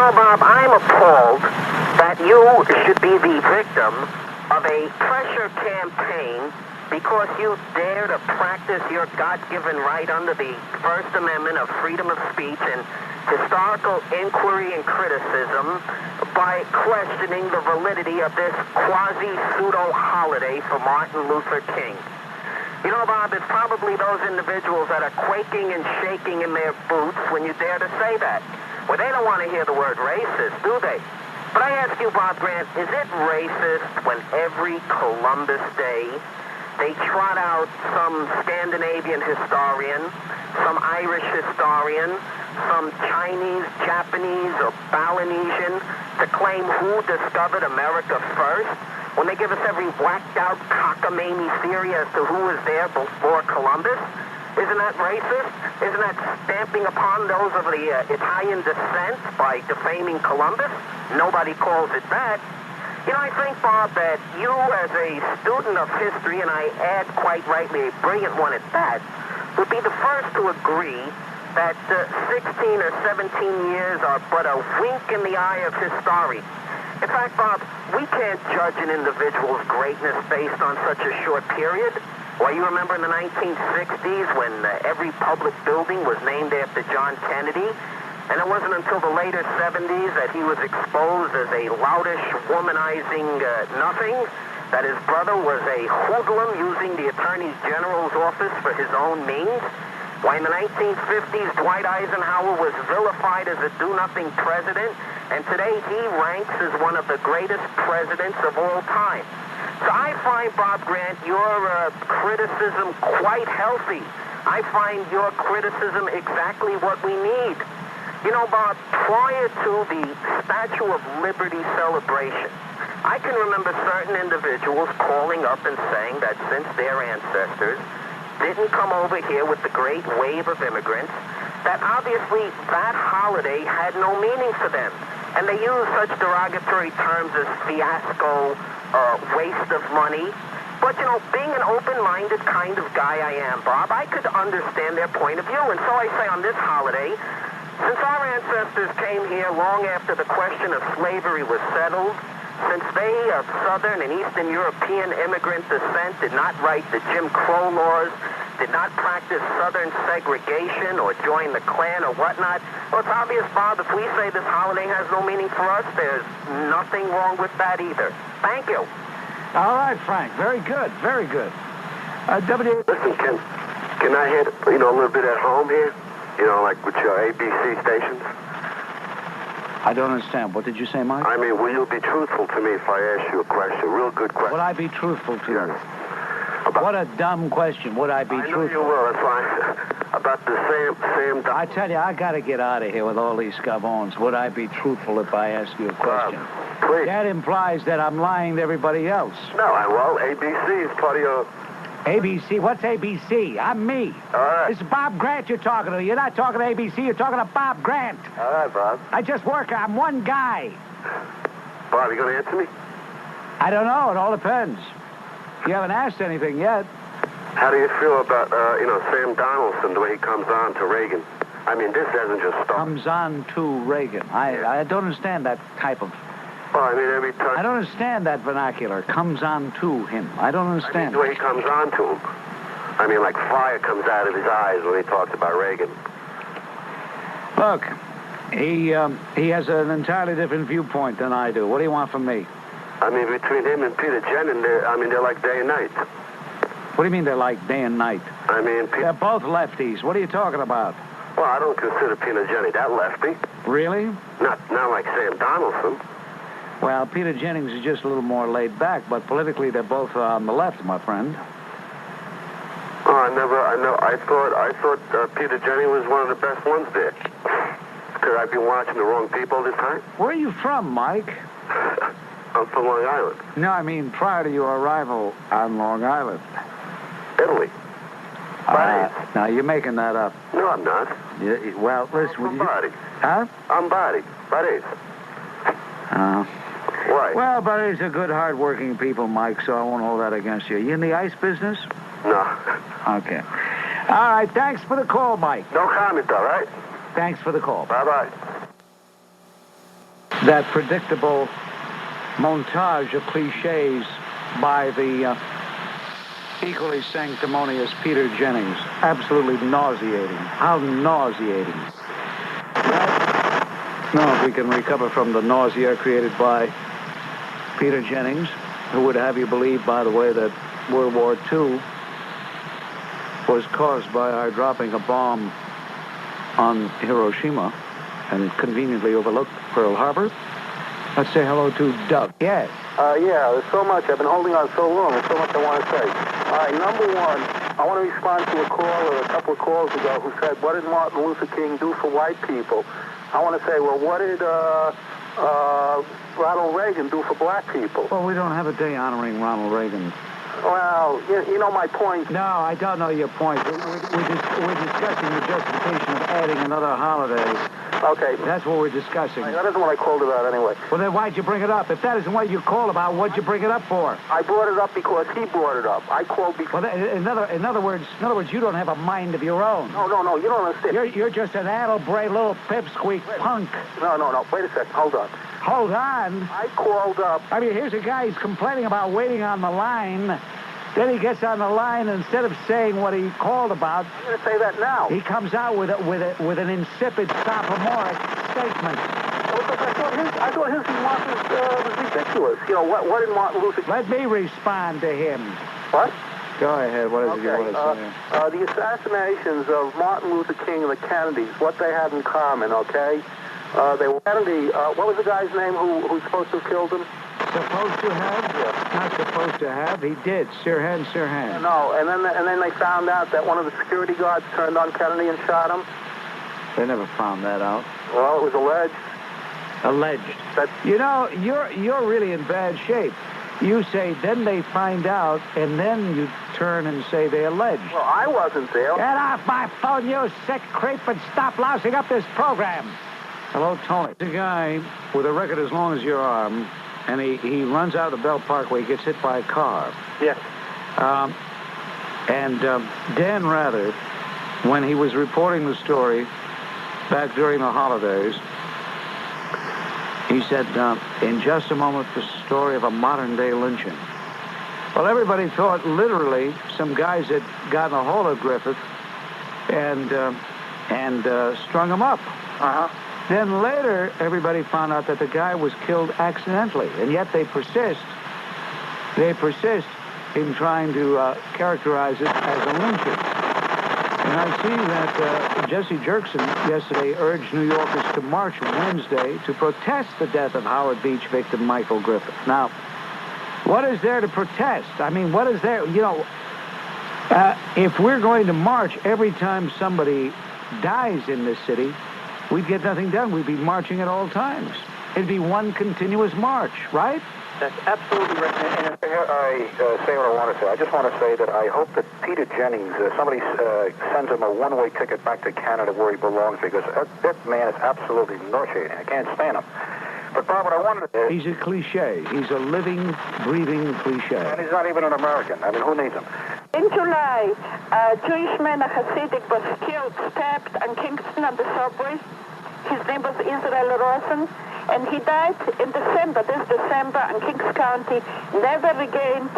know, Bob, I'm appalled that you should be the victim of a pressure campaign because you dare to practice your God-given right under the First Amendment of freedom of speech and historical inquiry and criticism by questioning the validity of this quasi-pseudo-holiday for Martin Luther King. You know, Bob, it's probably those individuals that are quaking and shaking in their boots when you dare to say that. Well, they don't want to hear the word racist, do they? But I ask you, Bob Grant, is it racist when every Columbus Day they trot out some Scandinavian historian, some Irish historian, some Chinese, Japanese, or Balinesian to claim who discovered America first, when they give us every whacked-out cockamamie theory as to who was there before Columbus? Isn't that racist? Isn't that stamping upon those of the Italian descent by defaming Columbus? Nobody calls it that. You know, I think, Bob, that you as a student of history, and I add quite rightly a brilliant one at that, would be the first to agree that 16 or 17 years are but a wink in the eye of history. In fact, Bob, we can't judge an individual's greatness based on such a short period. Well, you remember in the 1960s when every public building was named after John Kennedy? And it wasn't until the later 70s that he was exposed as a loutish, womanizing nothing, that his brother was a hoodlum using the Attorney General's office for his own means. Why, in the 1950s, Dwight Eisenhower was vilified as a do-nothing president, and today he ranks as one of the greatest presidents of all time. So I find, Bob Grant, your criticism quite healthy. I find your criticism exactly what we need. You know, Bob, prior to the Statue of Liberty celebration, I can remember certain individuals calling up and saying that since their ancestors didn't come over here with the great wave of immigrants, that obviously that holiday had no meaning for them. And they use such derogatory terms as fiasco, waste of money. But, you know, being an open-minded kind of guy I am, Bob, I could understand their point of view. And so I say on this holiday, since our ancestors came here long after the question of slavery was settled, since they of Southern and Eastern European immigrant descent did not write the Jim Crow laws, did not practice Southern segregation or join the Klan or whatnot, well, it's obvious, Bob, if we say this holiday has no meaning for us, there's nothing wrong with that either. Thank you. All right, Frank. Very good. Very good. Listen, can I hit, a little bit at home here? Like with your ABC stations? I don't understand. What did you say, Mike? I mean, will you be truthful to me if I ask you a question? Real good question. Would I be truthful to you? Yes. What a dumb question. Would I be truthful? I know you will. That's fine. About the same... I tell you, I got to get out of here with all these scavones. Would I be truthful if I ask you a question? Please. That implies that I'm lying to everybody else. No, ABC is part of your... ABC? What's ABC? I'm me. All right. This is Bob Grant you're talking to. You're not talking to ABC. You're talking to Bob Grant. All right, Bob. I just work. I'm one guy. Bob, you going to answer me? I don't know. It all depends. You haven't asked anything yet. How do you feel about, Sam Donaldson, the way he comes on to Reagan? I mean, this hasn't just stopped. Comes on to Reagan. I don't understand that type of... Well, I mean, every time... I don't understand that vernacular. Comes on to him. I don't understand. I mean, the way he comes on to him. I mean, like fire comes out of his eyes when he talks about Reagan. Look, he has an entirely different viewpoint than I do. What do you want from me? I mean, between him and Peter Jennings, they're like day and night. What do you mean they're like day and night? I mean... They're both lefties. What are you talking about? Well, I don't consider Peter Jennings that lefty. Really? Not like Sam Donaldson. Well, Peter Jennings is just a little more laid back, but politically they're both on the left, my friend. Oh, I thought Peter Jennings was one of the best ones there. Could I be watching the wrong people this time? Where are you from, Mike? I'm from Long Island. No, I mean prior to your arrival on Long Island. Italy. Now, you're making that up. No, I'm not. Well, listen... I'm Bari. Huh? I'm Bari. Bari. Why? Well, Barry's are good, hard-working people, Mike, so I won't hold that against you. You in the ice business? No. Okay. All right, thanks for the call, Mike. No comment, all right? Thanks for the call. Bye-bye. that predictable montage of cliches by the equally sanctimonious Peter Jennings. Absolutely nauseating. How nauseating. Now, if we can recover from the nausea created by Peter Jennings, who would have you believe, by the way, that World War II was caused by our dropping a bomb on Hiroshima and conveniently overlooked Pearl Harbor. Let's say hello to Doug. Yes. Yeah, there's so much. I've been holding on so long. There's so much I want to say. All right, number one, I want to respond to a caller a couple of calls ago who said, what did Martin Luther King do for white people? I want to say, well, what did Ronald Reagan do for black people? Well, we don't have a day honoring Ronald Reagan. Well, you know my point. No, I don't know your point. We're discussing the justification of adding another holiday. Okay. That's what we're discussing. That isn't what I called about anyway. Well, then why'd you bring it up? If that isn't what you called about, what'd you bring it up for? I brought it up because he brought it up. I called because... Well, in other words, you don't have a mind of your own. No, you don't understand. You're just an addle-bray little pipsqueak punk. No, wait a second, hold on. Hold on? I called up... I mean, here's a guy who's complaining about waiting on the line. Then he gets on the line, and instead of saying what he called about... I'm going to say that now. He comes out with an insipid sophomoric statement. Well, I thought his remark was ridiculous. You know, what did Martin Luther... Let me respond to him. What? Go ahead. What is it you want to say? The assassinations of Martin Luther King and the Kennedys, what they had in common, okay? They were Kennedy... what was the guy's name who's supposed to have killed him? Supposed to have? Yeah. Not supposed to have. He did. Sirhan. No, and then they found out that one of the security guards turned on Kennedy and shot him. They never found that out. Well, it was alleged. Alleged. You know, you're really in bad shape. You say, then they find out, and then you turn and say they alleged. Well, I wasn't there. Get off my phone, you sick creep, and stop lousing up this program. Hello, Tony. The guy with a record as long as your arm, and he runs out of the Bell Parkway, gets hit by a car. Yes. Dan Rather, when he was reporting the story back during the holidays, he said, in just a moment, the story of a modern-day lynching. Well, everybody thought literally some guys had gotten a hold of Griffith and strung him up. Uh-huh. Then later, everybody found out that the guy was killed accidentally, and yet they persist in trying to characterize it as a lynching. And I see that Jesse Jerkson yesterday urged New Yorkers to march Wednesday to protest the death of Howard Beach victim Michael Griffith. Now, what is there to protest? I mean, what is there? You know, if we're going to march every time somebody dies in this city, we'd get nothing done. We'd be marching at all times. It'd be one continuous march, right? That's absolutely right. And here I say what I want to say. I just want to say that I hope that Peter Jennings, somebody sends him a one-way ticket back to Canada where he belongs, because that man is absolutely nauseating. I can't stand him. But, Bob, what I wanted to... He's a cliche. He's a living, breathing cliche. And he's not even an American. I mean, who needs him? In July, a Jewish man, a Hasidic, was killed, stabbed on Kingston on the subway. His name was Israel Rosen, and he died in December, this December, in Kings County, never regained,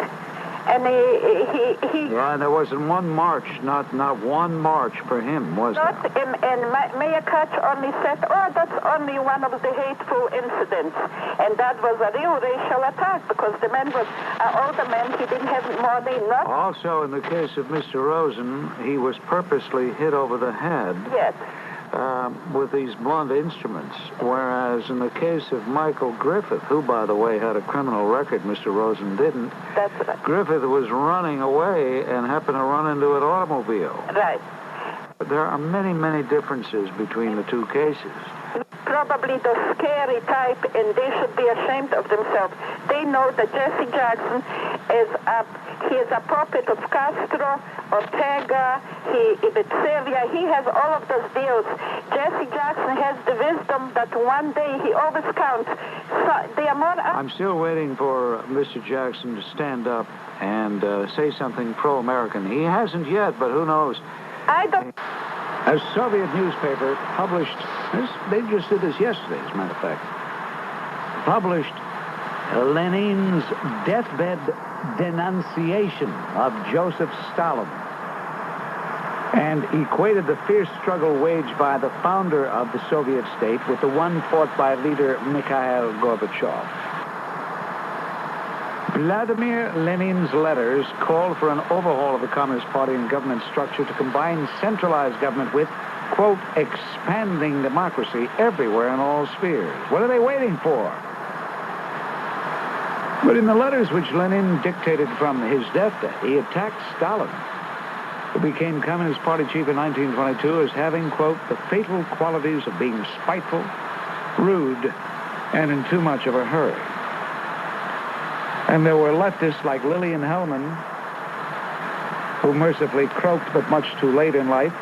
and he Right, there wasn't one march, not one march for him, was there? And Mayor Koch only said, that's only one of the hateful incidents. And that was a real racial attack, because the man was an older man, he didn't have money, not... Also, in the case of Mr. Rosen, he was purposely hit over the head. Yes. With these blunt instruments, whereas in the case of Michael Griffith, who, by the way, had a criminal record, Mr. Rosen didn't. That's right. Griffith was running away and happened to run into an automobile. Right. There are many, many differences between the two cases. Probably the scary type, and they should be ashamed of themselves. They know that Jesse Jackson is a puppet of Castro, Ortega, with Syria. He has all of those deals. Jesse Jackson has the wisdom that one day he always counts. So they are more... I'm still waiting for Mr. Jackson to stand up and say something pro-American. He hasn't yet, but who knows? I don't... A Soviet newspaper published this. They just did this yesterday, as a matter of fact. published Lenin's deathbed denunciation of Joseph Stalin and equated the fierce struggle waged by the founder of the Soviet state with the one fought by leader Mikhail Gorbachev. Vladimir Lenin's letters called for an overhaul of the Communist Party and government structure to combine centralized government with, quote, expanding democracy everywhere in all spheres. What are they waiting for? But in the letters which Lenin dictated from his deathbed, he attacked Stalin, who became Communist Party chief in 1922 as having, quote, the fatal qualities of being spiteful, rude, and in too much of a hurry. And there were leftists like Lillian and Hellman, who mercifully croaked but much too late in life,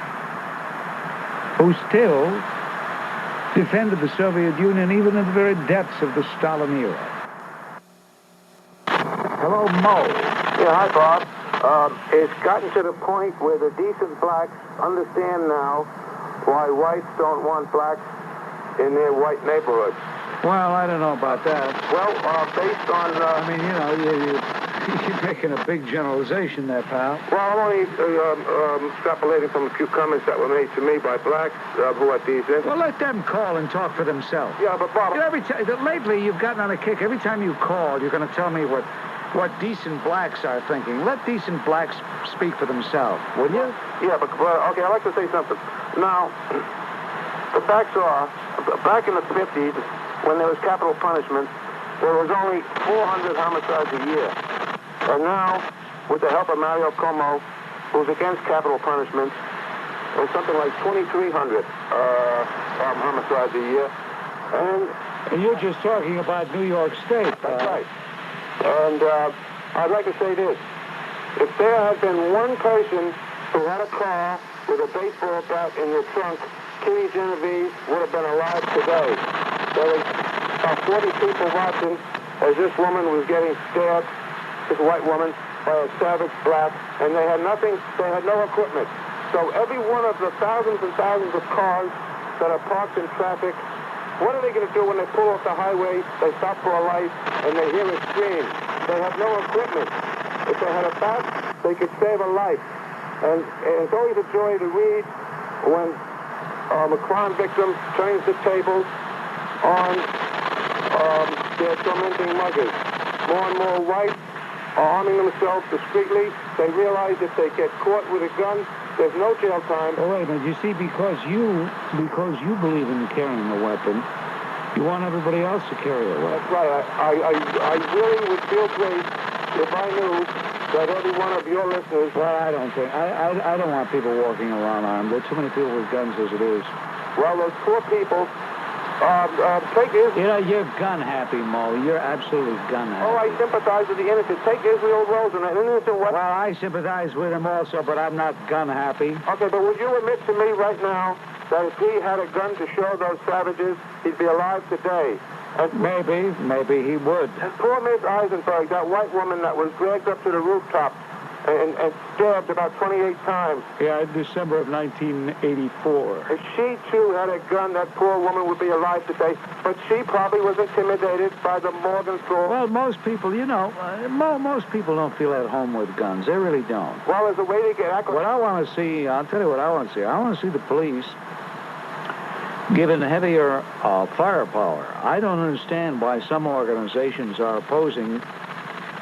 who still defended the Soviet Union even in the very depths of the Stalin era. Hello, Mo. Yeah, hi, Bob. It's gotten to the point where the decent blacks understand now why whites don't want blacks in their white neighborhoods. Well, I don't know about that. Well, based on... I mean, you're making a big generalization there, pal. Well, I'm only extrapolating from a few comments that were made to me by blacks who are decent. Well, let them call and talk for themselves. Yeah, but Bob... Lately, you've gotten on a kick. Every time you call, you're going to tell me what decent blacks are thinking. Let decent blacks speak for themselves, will you? Yeah, but okay, I'd like to say something. Now, the facts are, back in the 50s, when there was capital punishment, there was only 400 homicides a year. And now, with the help of Mario Como, who's against capital punishment, there's something like 2,300 homicides a year. And you're just talking about New York State. That's right. And I'd like to say this. If there had been one person who had a car with a baseball bat in the trunk, Kitty Genovese would have been alive today. There was about 40 people watching as this woman was getting stabbed, this white woman, by a savage black, and they had nothing, they had no equipment. So every one of the thousands and thousands of cars that are parked in traffic, what are they going to do when they pull off the highway, they stop for a light, and they hear a scream? They have no equipment. If they had a bat, they could save a life. And it's always a joy to read when a crime victim turns the tables on their tormenting muggers. More and more whites are arming themselves discreetly. They realize if they get caught with a gun, there's no jail time. Oh, wait a minute. You see, because you believe in carrying a weapon, you want everybody else to carry a weapon. That's right. I really would feel great if I knew that every one of your listeners... Well, I don't think... I don't want people walking around armed. There are too many people with guns as it is. Well, those poor people... take Israel... You know, you're gun-happy, Mo. You're absolutely gun-happy. Oh, I sympathize with the innocent. Take Israel Rosen, an innocent... Well, I sympathize with him also, but I'm not gun-happy. Okay, but would you admit to me right now that if he had a gun to show those savages, he'd be alive today? And maybe he would. And poor Miss Eisenberg, that white woman that was dragged up to the rooftop and stabbed about 28 times. Yeah, in December of 1984. If she, too, had a gun, that poor woman would be alive today. But she probably was intimidated by the Morgenthau. Well, most people, most people don't feel at home with guns. They really don't. Well, there's a way to get... What I want to see, I'll tell you what I want to see. I want to see the police given heavier firepower. I don't understand why some organizations are opposing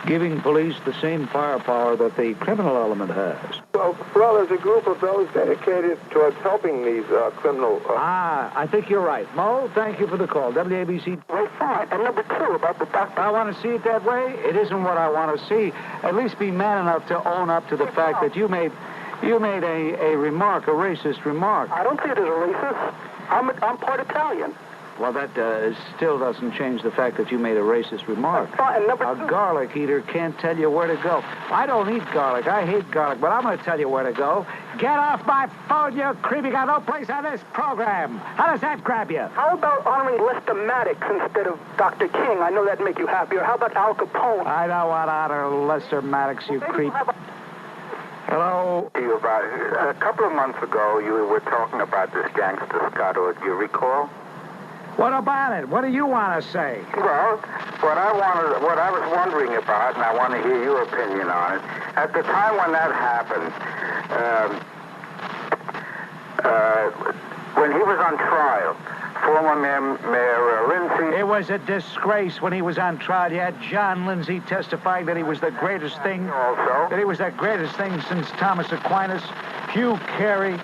giving police the same firepower that the criminal element has. Well, there's a group of those dedicated towards helping these criminal... I think you're right. Mo, thank you for the call. WABC. Well, fine. And number two, about the doctor... I want to see it that way. It isn't what I want to see. At least be man enough to own up to the fact that you made a remark, a racist remark. I don't see it as a racist. I'm part Italian. Well, that still doesn't change the fact that you made a racist remark. A garlic eater can't tell you where to go. I don't eat garlic. I hate garlic, but I'm going to tell you where to go. Get off my phone, you creep. You got no place on this program. How does that grab you? How about honoring Lester Maddox instead of Dr. King? I know that'd make you happier. How about Al Capone? I don't want to honor Lester Maddox, you creep. Hello? A couple of months ago, you were talking about this gangster Scotto. Do you recall? What about it? What do you want to say? Well, what I was wondering about, and I want to hear your opinion on it, at the time when that happened, when he was on trial, former Mayor Lindsay... It was a disgrace when he was on trial. You had John Lindsay testifying that he was the greatest thing. Also. That he was the greatest thing since Thomas Aquinas. Hugh Carey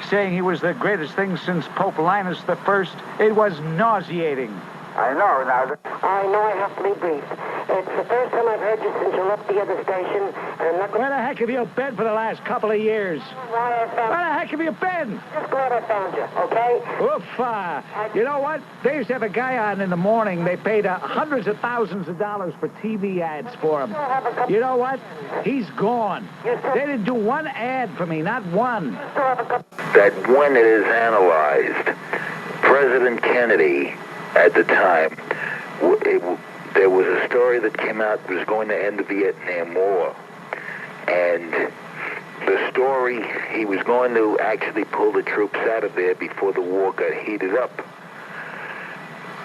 saying he was the greatest thing since Pope Linus I. It was nauseating. I know. Now, I know I have to be brief. It's the first time I've heard you since you left the other station, and I'm not going Where the heck have you been for the last couple of years? why I found Where the heck have you been? Just glad I found you, okay? Oof. You know what? They used to have a guy on in the morning. They paid hundreds of thousands of dollars for TV ads for him. You know what? He's gone. They didn't do one ad for me, not one. That when it is analyzed, President Kennedy, at the time, there was a story that came out that was going to end the Vietnam War. And the story, he was going to actually pull the troops out of there before the war got heated up.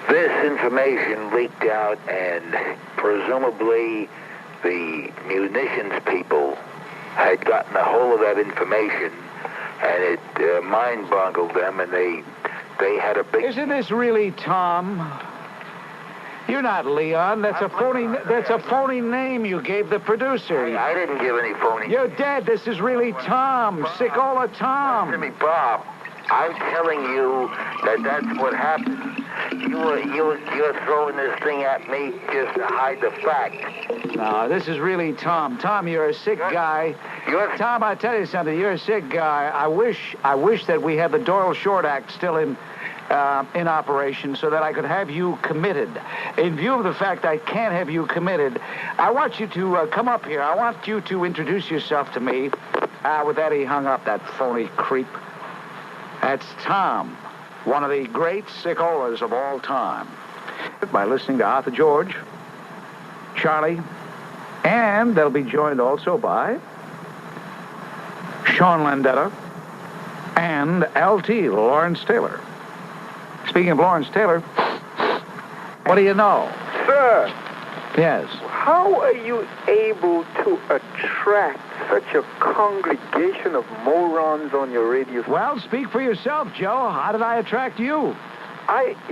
This information leaked out, and presumably the munitions people had gotten a hold of that information, and it mind-boggled them, and they had a big... Isn't this really Tom? You're not Leon. That's a phony name you gave the producer. I didn't give any phony... You're dead. This is really Tom. Sickola Tom. Listen to me, Bob. I'm telling you that that's what happened. You're throwing this thing at me just to hide the fact. No, this is really Tom. Tom, you're a sick guy. Tom, I tell you something. You're a sick guy. I wish that we had the Doyle Short Act still in operation so that I could have you committed. In view of the fact I can't have you committed, I want you to come up here. I want you to introduce yourself to me. With that, he hung up, that phony creep. That's Tom, one of the great sickolas of all time. By listening to Arthur George, Charlie, and they'll be joined also by Sean Landetta and LT, Lawrence Taylor. Speaking of Lawrence Taylor, what do you know? Sir. Yes. How are you able to attract such a congregation of morons on your radio? Well, speak for yourself, Joe. How did I attract you?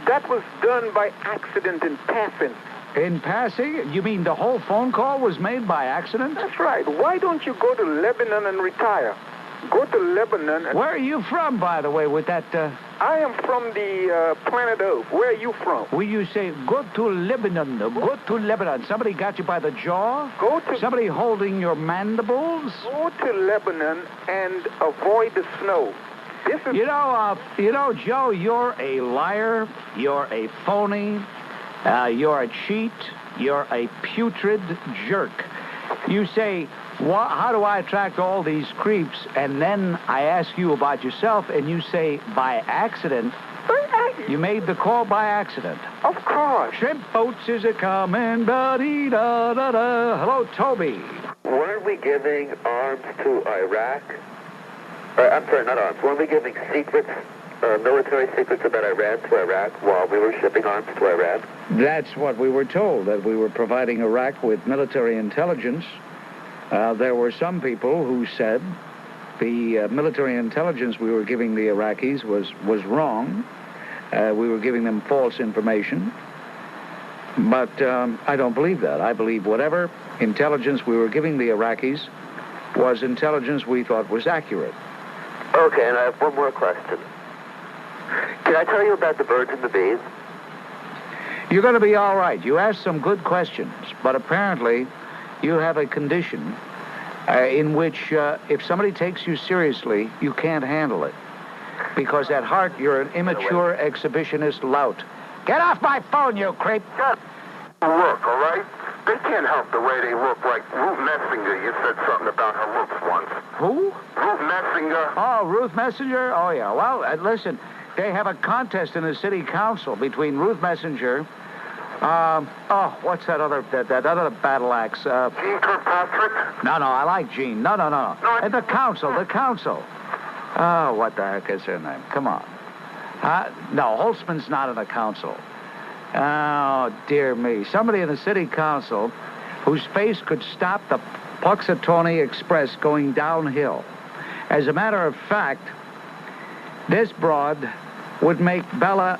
That was done by accident in passing. In passing? You mean the whole phone call was made by accident? That's right. Why don't you go to Lebanon and retire? Go to Lebanon. Where are you from, by the way, with that... I am from the planet Earth. Where are you from? Will you say, go to Lebanon, go to Lebanon? Somebody got you by the jaw? Somebody holding your mandibles? Go to Lebanon and avoid the snow. This is... You know, Joe, you're a liar. You're a phony. You're a cheat. You're a putrid jerk. You say... how do I attract all these creeps? And then I ask you about yourself, and you say, by accident. You made the call by accident. Of course. Shrimp boats is a-comin', da-dee-da-da-da. Hello, Toby. Weren't we giving arms to Iraq? I'm sorry, not arms. Weren't we giving secrets, military secrets about Iran to Iraq while we were shipping arms to Iran? That's what we were told, that we were providing Iraq with military intelligence. There were some people who said the military intelligence we were giving the Iraqis was wrong. We were giving them false information. But I don't believe that. I believe whatever intelligence we were giving the Iraqis was intelligence we thought was accurate. Okay, and I have one more question. Can I tell you about the birds and the bees? You're going to be all right. You asked some good questions, but apparently... you have a condition in which if somebody takes you seriously, you can't handle it. Because at heart, you're an immature exhibitionist lout. Get off my phone, you creep! Look, all right? They can't help the way they look. Like Ruth Messenger, you said something about her looks once. Who? Ruth Messenger. Oh, Ruth Messenger? Oh, yeah. Well, listen, they have a contest in the city council between Ruth Messenger... what's that other battle axe? Gene Kirkpatrick? No, I like Gene. No. The council. Oh, what the heck is her name? Come on. No, Holtzman's not in the council. Oh, dear me. Somebody in the city council whose face could stop the Puxatawny Express going downhill. As a matter of fact, this broad would make Bella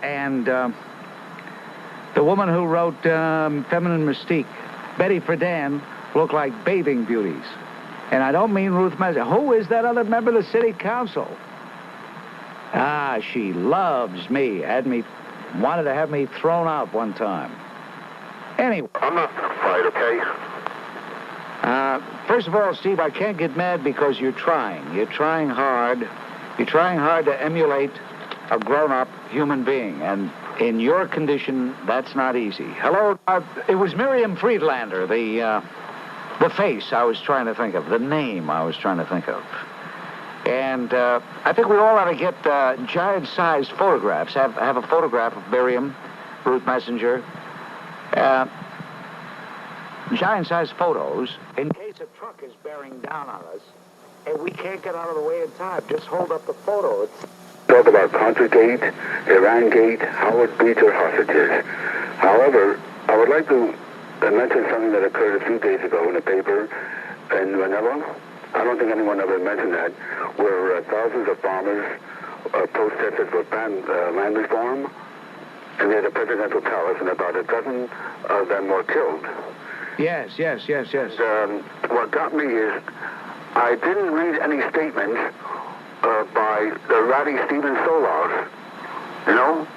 and the woman who wrote Feminine Mystique, Betty Friedan, look like bathing beauties. And I don't mean Ruth Messenger. Who is that other member of the city council? She loves me. Wanted to have me thrown out one time. Anyway. I'm not going to fight, okay? First of all, Steve, I can't get mad because you're trying. You're trying hard. You're trying hard to emulate a grown-up human being. And in your condition, that's not easy. Hello? It was Miriam Friedlander, the face I was trying to think of, the name I was trying to think of. And I think we all ought to get giant-sized photographs. Have a photograph of Miriam, Ruth Messenger. Giant-sized photos in case a truck is bearing down on us and we can't get out of the way in time. Just hold up the photo. Talk about Contragate, Iran-gate, Howard Beecher hostages. However, I would like to mention something that occurred a few days ago in the paper in Manila. I don't think anyone ever mentioned that, where thousands of farmers protested for land reform, and they had a presidential palace, and about a dozen of them were killed. Yes. What got me is I didn't read any statements by the ratty Stephen Solarz,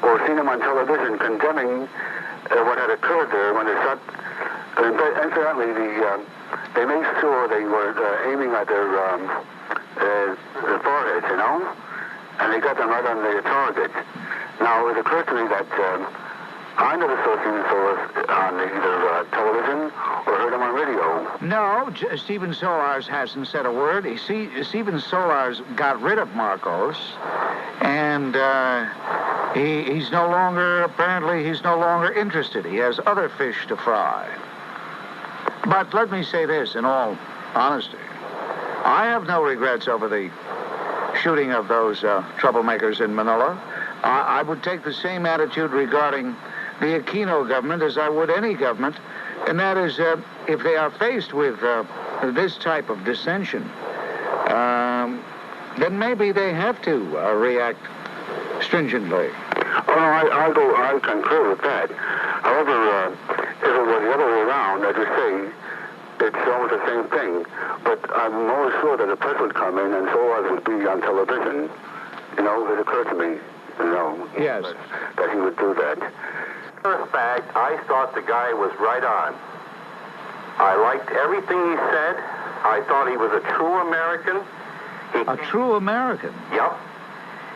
or seen him on television condemning what had occurred there when they shot. Incidentally, they made sure they were aiming at their foreheads, and they got them right on their target. Now, it occurred to me that I never saw Stephen Solarz on either television or heard him on radio. No, Stephen Solarz hasn't said a word. Stephen Solarz got rid of Marcos, and he's no longer interested. He has other fish to fry. But let me say this, in all honesty. I have no regrets over the shooting of those troublemakers in Manila. I would take the same attitude regarding the Aquino government as I would any government, and that is if they are faced with this type of dissension, then maybe they have to react stringently. I concur with that. However, if it was the other way around, as you say, it's almost the same thing. But I'm more sure that the press would come in and Solarz would be on television. It occurred to me, yes, that he would do that. In fact, I thought the guy was right on. I liked everything he said. I thought he was a true American. A true American? Yep.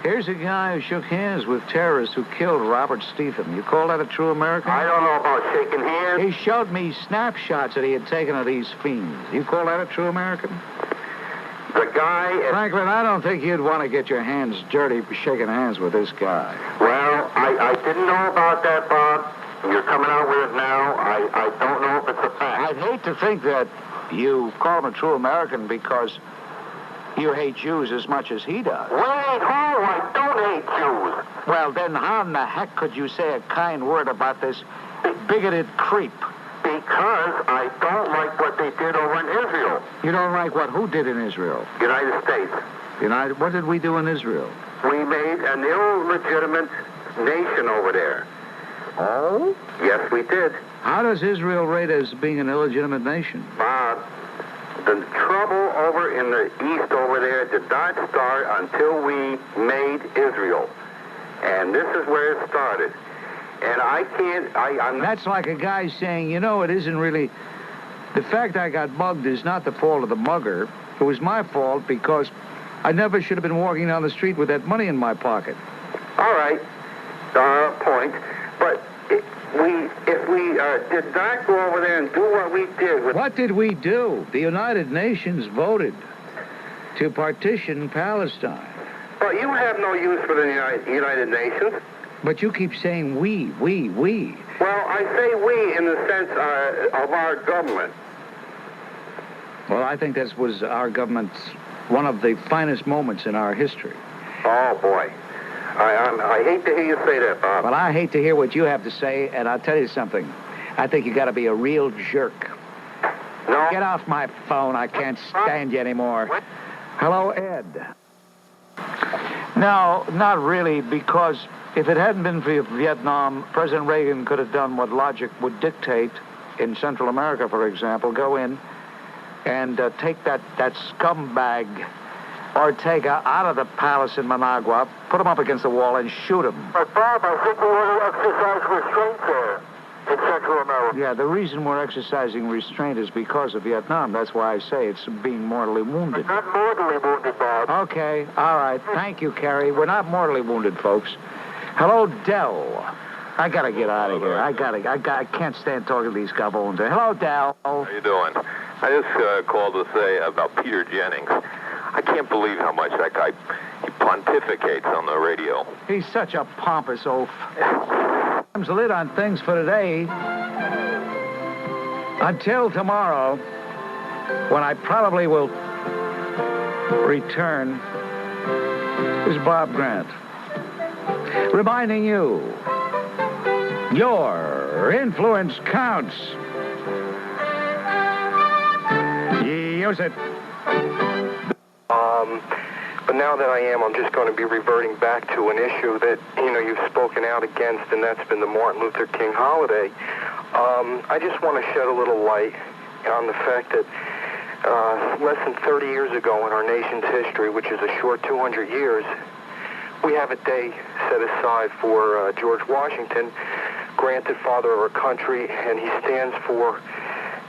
Here's a guy who shook hands with terrorists who killed Robert Stephen. You call that a true American? I don't know about shaking hands. He showed me snapshots that he had taken of these fiends. You call that a true American? The guy... Franklin, I don't think you'd want to get your hands dirty shaking hands with this guy. Well, I didn't know about that, Bob. You're coming out with it now. I don't know if it's a fact. I'd hate to think that you call him a true American because you hate Jews as much as he does. Wait, I don't hate Jews. Well, then how in the heck could you say a kind word about this bigoted creep? Because I don't like what they did over in Israel. You don't like what? Who did in Israel? United States. What did we do in Israel? We made an illegitimate nation over there. Oh? Yes, we did. How does Israel rate as being an illegitimate nation? Bob, the trouble over in the east over there did not start until we made Israel. And this is where it started. And I can't, I'm... That's like a guy saying, it isn't really... The fact I got mugged is not the fault of the mugger. It was my fault because I never should have been walking down the street with that money in my pocket. All right. Point. But if we did not go over there and do what we did... What did we do? The United Nations voted to partition Palestine. Well, you have no use for the United Nations. But you keep saying we. Well, I say we in the sense of our government. Well, I think that was our government's one of the finest moments in our history. Oh, boy. I hate to hear you say that, Bob. Well, I hate to hear what you have to say, and I'll tell you something. I think you got to be a real jerk. No. Get off my phone. I can't stand you anymore. What? Hello, Ed. No, not really, because if it hadn't been for Vietnam, President Reagan could have done what logic would dictate in Central America, for example. Go in and take that scumbag Ortega out of the palace in Managua, put him up against the wall, and shoot him. But, Bob, I think we want to exercise restraint there in Central America. Yeah, the reason we're exercising restraint is because of Vietnam. That's why I say it's being mortally wounded. Not mortally wounded, Bob. Okay, all right. Thank you, Carey. We're not mortally wounded, folks. Hello, Dell. I gotta get out of here. I can't stand talking to these gaboons. Hello, Dell. How you doing? I just called to say about Peter Jennings. I can't believe how much that guy he pontificates on the radio. He's such a pompous oaf. Comes the lid on things for today. Until tomorrow, when I probably will return, is Bob Grant, reminding you, your influence counts. Use it. But now that I am, I'm just going to be reverting back to an issue that, you've spoken out against, and that's been the Martin Luther King holiday. I just want to shed a little light on the fact that less than 30 years ago in our nation's history, which is a short 200 years, we have a day set aside for George Washington, granted father of our country, and he stands for,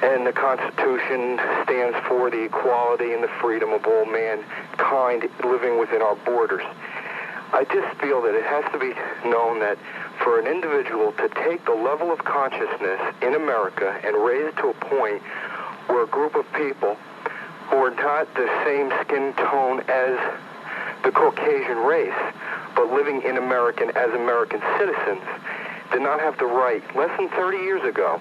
and the Constitution stands for the equality and the freedom of all mankind living within our borders. I just feel that it has to be known that for an individual to take the level of consciousness in America and raise it to a point where a group of people who are not the same skin tone as the Caucasian race, but living in America as American citizens, did not have the right, less than 30 years ago,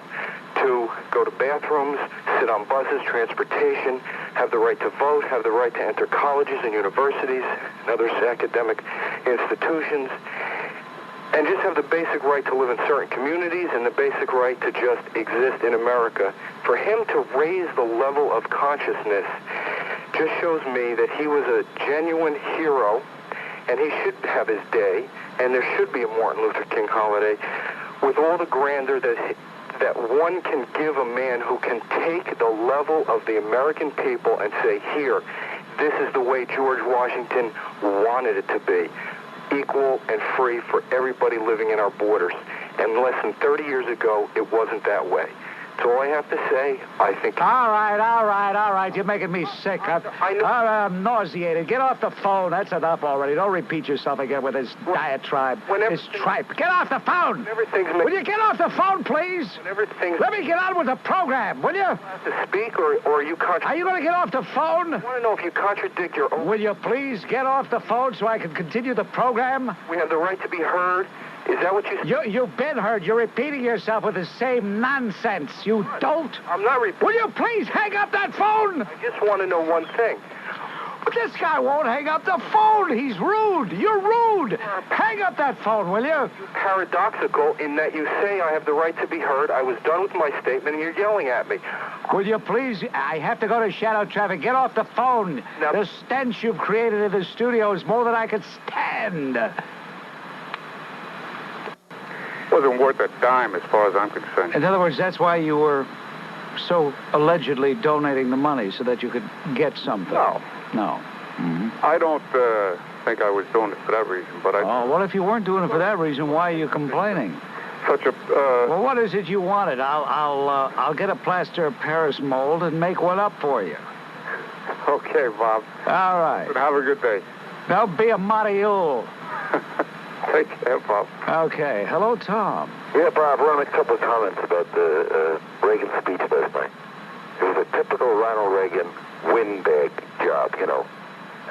to go to bathrooms, sit on buses, transportation, have the right to vote, have the right to enter colleges and universities and other academic institutions, and just have the basic right to live in certain communities and the basic right to just exist in America. For him to raise the level of consciousness just shows me that he was a genuine hero, and he should have his day, and there should be a Martin Luther King holiday with all the grandeur that one can give a man who can take the level of the American people and say, here, this is the way George Washington wanted it to be, equal and free for everybody living in our borders. And less than 30 years ago, it wasn't that way. That's all I have to say. I think... All right. You're making me sick. I'm nauseated. Get off the phone. That's enough already. Don't repeat yourself again with this diatribe, this tripe. Get off the phone. Will you get off the phone, please? Let me get on with the program, will you? Have to speak, or are you Are you going to get off the phone? I want to know if you contradict your own... Will you please get off the phone so I can continue the program? We have the right to be heard. Is that what You've been heard. You're repeating yourself with the same nonsense. You don't. I'm not repeating. Will you please hang up that phone? I just want to know one thing. But this guy won't hang up the phone. He's rude. You're rude. Hang up that phone, will you? You're paradoxical in that you say I have the right to be heard. I was done with my statement, and you're yelling at me. Will you please? I have to go to shadow traffic. Get off the phone. Now, the stench you've created in the studio is more than I could stand. Wasn't worth a dime as far as I'm concerned. In other words, that's why you were so allegedly donating the money, so that you could get something. No. Mm-hmm. I don't think I was doing it for that reason, but I... Oh, well, if you weren't doing it for that reason, why are you complaining? Such a... Well, what is it you wanted? I'll get a plaster of Paris mold and make one up for you. Okay, Bob. All right. Have a good day. Now be a Mariul. Take care, Bob. Okay. Hello, Tom. Yeah, Bob, I want to make a couple of comments about the Reagan speech last night. It was a typical Ronald Reagan windbag job,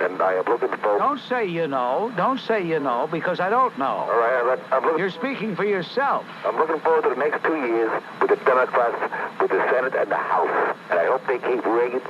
and I am looking for... Don't say you know. Don't say you know, because I don't know. All right, I'm looking... You're speaking for yourself. I'm looking forward to the next 2 years with the Democrats, with the Senate and the House. And I hope they keep Reagan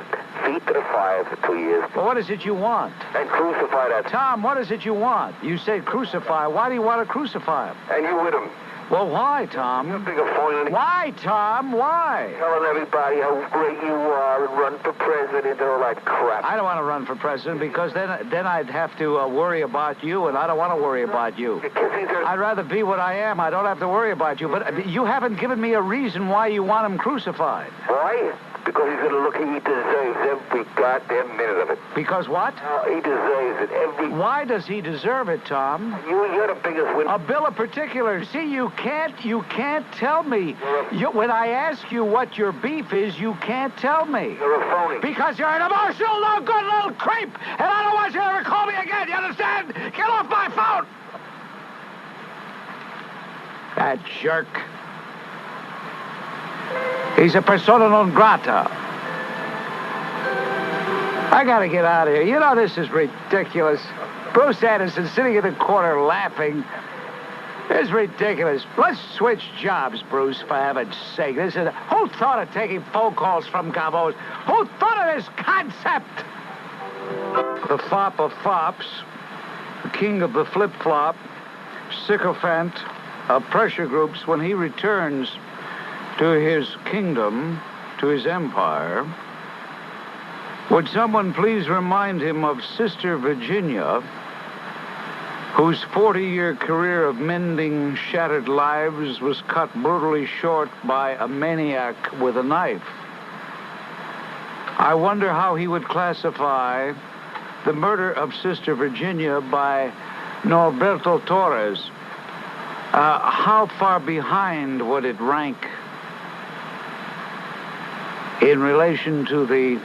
feet to the fire for 2 years. Well, what is it you want? And crucify that... Tom, what is it you want? You say crucify. Why do you want to crucify him? And you with him. Well, why, Tom? You're a bigger phony. Why, Tom? Why? Telling everybody how great you are and run for president and all that crap. I don't want to run for president because then I'd have to worry about you, and I don't want to worry about you. I'd rather be what I am. I don't have to worry about you. But you haven't given me a reason why you want him crucified. Why? Because he's going to look, he deserves every goddamn minute of it. Because what? He deserves it. Why does he deserve it, Tom? You're the biggest winner. A bill of particulars. See, you can't tell me. When I ask you what your beef is, you can't tell me. You're a phony. Because you're an emotional, no good little creep, and I don't want you to ever call me again. You understand? Get off my phone. That jerk. He's a persona non grata. I gotta get out of here. You know, this is ridiculous. Bruce Anderson sitting in the corner laughing. It's ridiculous. Let's switch jobs, Bruce, for heaven's sake. Who thought of taking phone calls from Gabos? Who thought of this concept? The fop of fops, the king of the flip-flop, sycophant of pressure groups, when he returns to his kingdom, to his empire, would someone please remind him of Sister Virginia, whose 40-year career of mending shattered lives was cut brutally short by a maniac with a knife? I wonder how he would classify the murder of Sister Virginia by Norberto Torres. How far behind would it rank in relation to the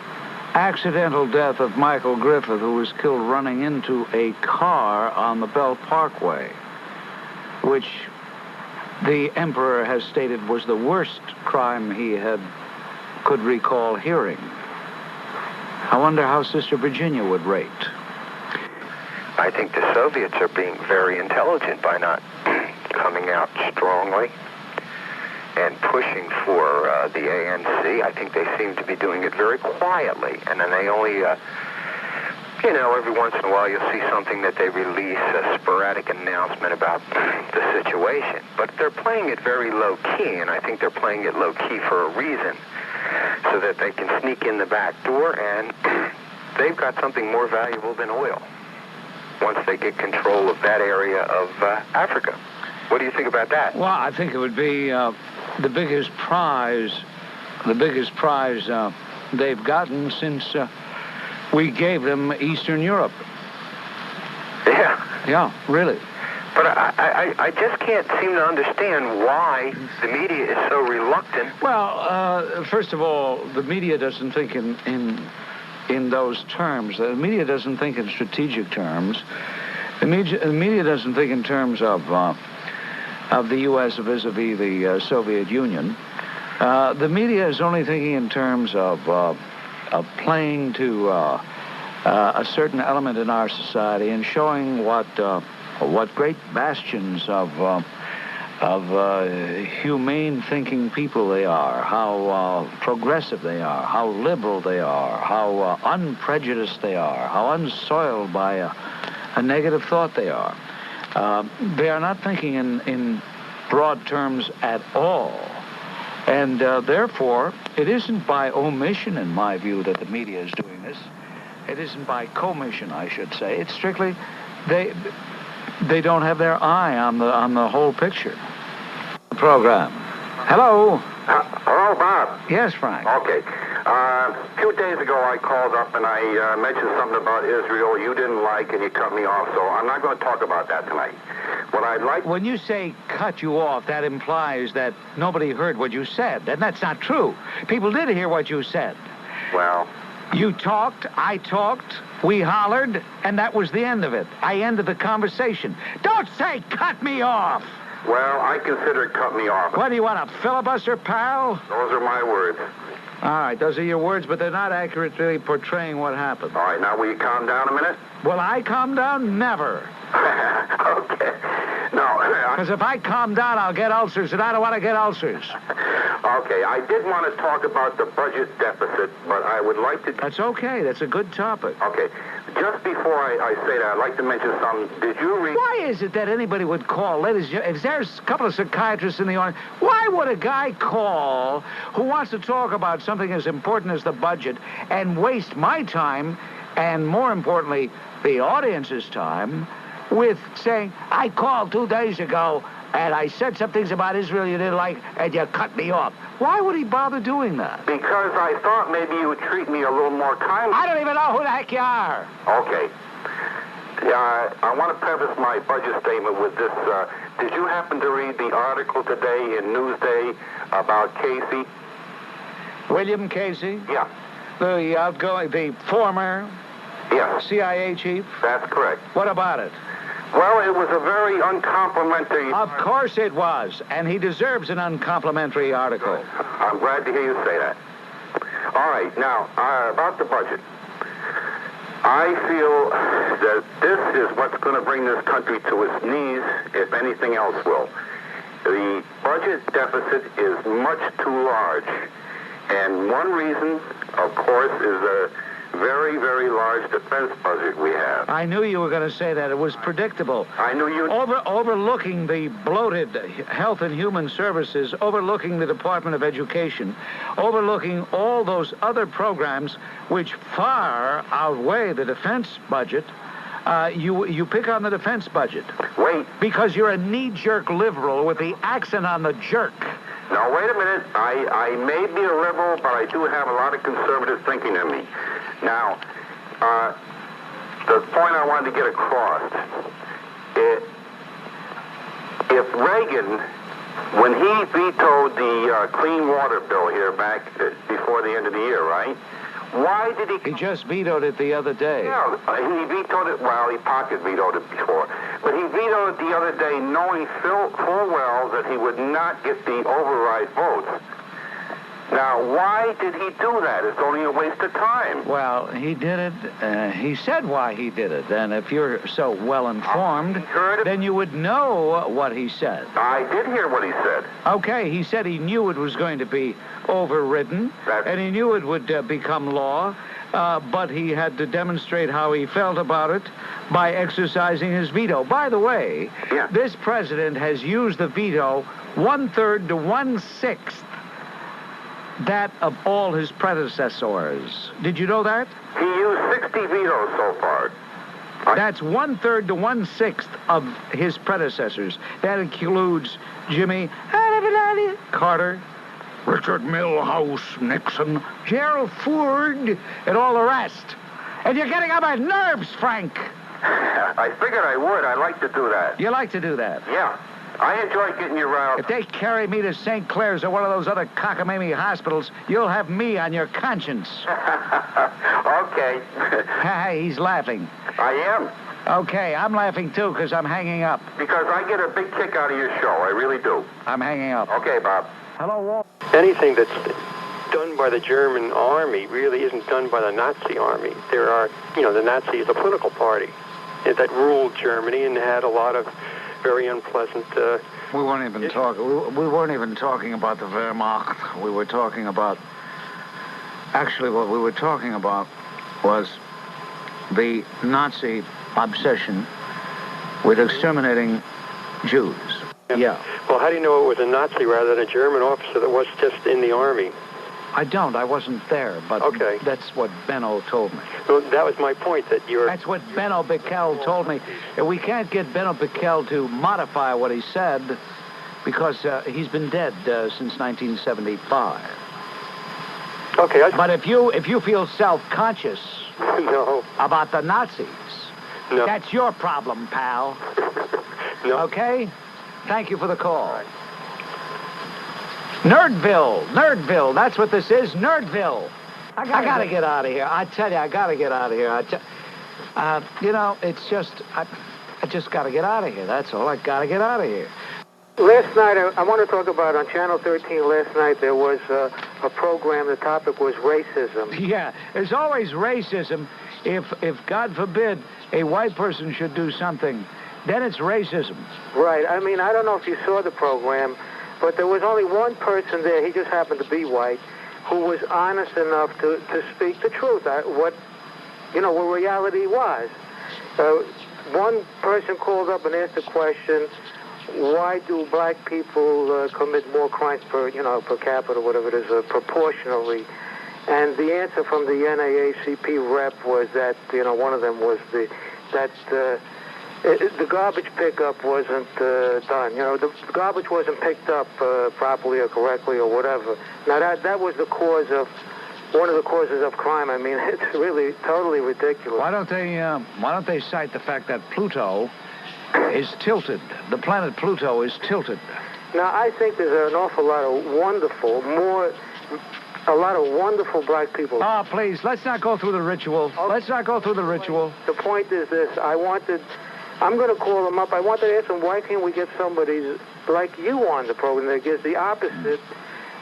accidental death of Michael Griffith, who was killed running into a car on the Bell Parkway, which the emperor has stated was the worst crime he could recall hearing? I wonder how Sister Virginia would rate. I think the Soviets are being very intelligent by not coming out strongly and pushing for the ANC. I think they seem to be doing it very quietly, and then they only, every once in a while you'll see something that they release, a sporadic announcement about the situation. But they're playing it very low-key, and I think they're playing it low-key for a reason, so that they can sneak in the back door, and they've got something more valuable than oil once they get control of that area of Africa. What do you think about that? Well, I think it would be the biggest prize they've gotten since we gave them Eastern Europe. Yeah. Yeah, really. But I just can't seem to understand why the media is so reluctant. Well, first of all, the media doesn't think in those terms. The media doesn't think in strategic terms. The media doesn't think in terms of the U.S. vis-a-vis the Soviet Union. The media is only thinking in terms of playing to a certain element in our society and showing what great bastions of humane thinking people they are, how progressive they are, how liberal they are, how unprejudiced they are, how unsoiled by a negative thought they are. They are not thinking in broad terms at all. And therefore, it isn't by omission, in my view, that the media is doing this. It isn't by commission, I should say. It's strictly they don't have their eye on the whole picture. Program. Hello. Hello, Bob. Yes, Frank. Okay. A few days ago, I called up and I mentioned something about Israel you didn't like, and you cut me off. So I'm not going to talk about that tonight. What I'd like... When you say cut you off, that implies that nobody heard what you said. And that's not true. People did hear what you said. Well... You talked, I talked, we hollered, and that was the end of it. I ended the conversation. Don't say cut me off! Well, I consider it cut me off. What, do you want to filibuster, pal? Those are my words. All right, those are your words, but they're not accurately portraying what happened. All right, now will you calm down a minute? Will I calm down? Never. Okay. No. Because if I calm down, I'll get ulcers, and I don't want to get ulcers. Okay, I did want to talk about the budget deficit, but I would like to... That's okay. That's a good topic. Okay. Just before I say that, I'd like to mention something. Did you read... Why is it that anybody would call, ladies, if there's a couple of psychiatrists in the audience, why would a guy call who wants to talk about something as important as the budget and waste my time, and more importantly, the audience's time, with saying, I called 2 days ago and I said some things about Israel you didn't like and you cut me off? Why would he bother doing that? Because I thought maybe you would treat me a little more kindly. I don't even know who the heck you are. Okay. I want to preface my budget statement with this. Did you happen to read the article today in Newsday about Casey? William Casey? Yeah. The former CIA chief? That's correct. What about it? Well, it was a very uncomplimentary... Of course it was, and he deserves an uncomplimentary article. I'm glad to hear you say that. All right, now, about the budget. I feel that this is what's going to bring this country to its knees, if anything else will. The budget deficit is much too large. And one reason, of course, is the very, very large defense budget we have. I knew you were going to say that. It was predictable. I knew you... Overlooking the bloated Health and Human Services, overlooking the Department of Education, overlooking all those other programs which far outweigh the defense budget, you pick on the defense budget. Wait. Because you're a knee-jerk liberal with the accent on the jerk. Now, wait a minute. I may be a liberal, but I do have a lot of conservative thinking in me. Now, the point I wanted to get across, if Reagan, when he vetoed the clean water bill here back before the end of the year, right? Why did he... He just vetoed it the other day. Yeah, he vetoed it, well, he pocket vetoed it before. But he vetoed it the other day knowing full well that he would not get the override votes. Now, why did he do that? It's only a waste of time. Well, he did it. He said why he did it. And if you're so well informed, then you would know what he said. I did hear what he said. Okay, he said he knew it was going to be overridden, and he knew it would become law, but he had to demonstrate how he felt about it by exercising his veto. By the way, this president has used the veto 1/3 to 1/6 that of all his predecessors. Did you know that? He used 60 vetoes so far. That's 1/3 to 1/6 of his predecessors. That includes Jimmy Carter, Richard Milhous Nixon, Gerald Ford, and all the rest. And you're getting on my nerves, Frank. I figured I would. I like to do that. You like to do that? Yeah. I enjoy getting you riled. If they carry me to St. Clair's or one of those other cockamamie hospitals, you'll have me on your conscience. Okay. Hey, he's laughing. I am. Okay, I'm laughing too because I'm hanging up. Because I get a big kick out of your show. I really do. I'm hanging up. Okay, Bob. Hello, Walt. Anything that's done by the German army really isn't done by the Nazi army. There are, the Nazi is a political party that ruled Germany and had a lot of very unpleasant... We weren't even talking. We weren't even talking about the Wehrmacht. We were talking about... Actually, what we were talking about was the Nazi obsession with exterminating Jews. Yeah. Well, how do you know it was a Nazi rather than a German officer that was just in the army? I don't. I wasn't there, but that's what Benno told me. Well, that was my point, that you're... That's what Benno Bickel told me. We can't get Benno Bickel to modify what he said because he's been dead since 1975. Okay. But if you feel self-conscious about the Nazis, that's your problem, pal. Okay? Thank you for the call. Nerdville, that's what this is, Nerdville. I gotta get out of here. I tell you, I gotta get out of here. It's just, I just gotta get out of here. That's all. I gotta get out of here. Last night, I want to talk about on Channel 13 last night, there was a program, the topic was racism. Yeah, there's always racism. If God forbid, a white person should do something, then it's racism. Right. I mean, I don't know if you saw the program, but there was only one person there, he just happened to be white, who was honest enough to speak the truth, what reality was. One person called up and asked a question, why do black people commit more crimes per capita, whatever it is, proportionally? And the answer from the NAACP rep was that, one of them was that the garbage pickup wasn't done. The garbage wasn't picked up properly or correctly or whatever. Now, that was one of the causes of crime. I mean, it's really totally ridiculous. Why don't they cite the fact that Pluto is tilted? The planet Pluto is tilted. Now, I think there's an awful lot of wonderful black people. Oh, please, let's not go through the ritual. Okay. Let's not go through the ritual. The point is this. I'm going to call them up. I wanted to ask them, why can't we get somebody like you on the program that gives the opposite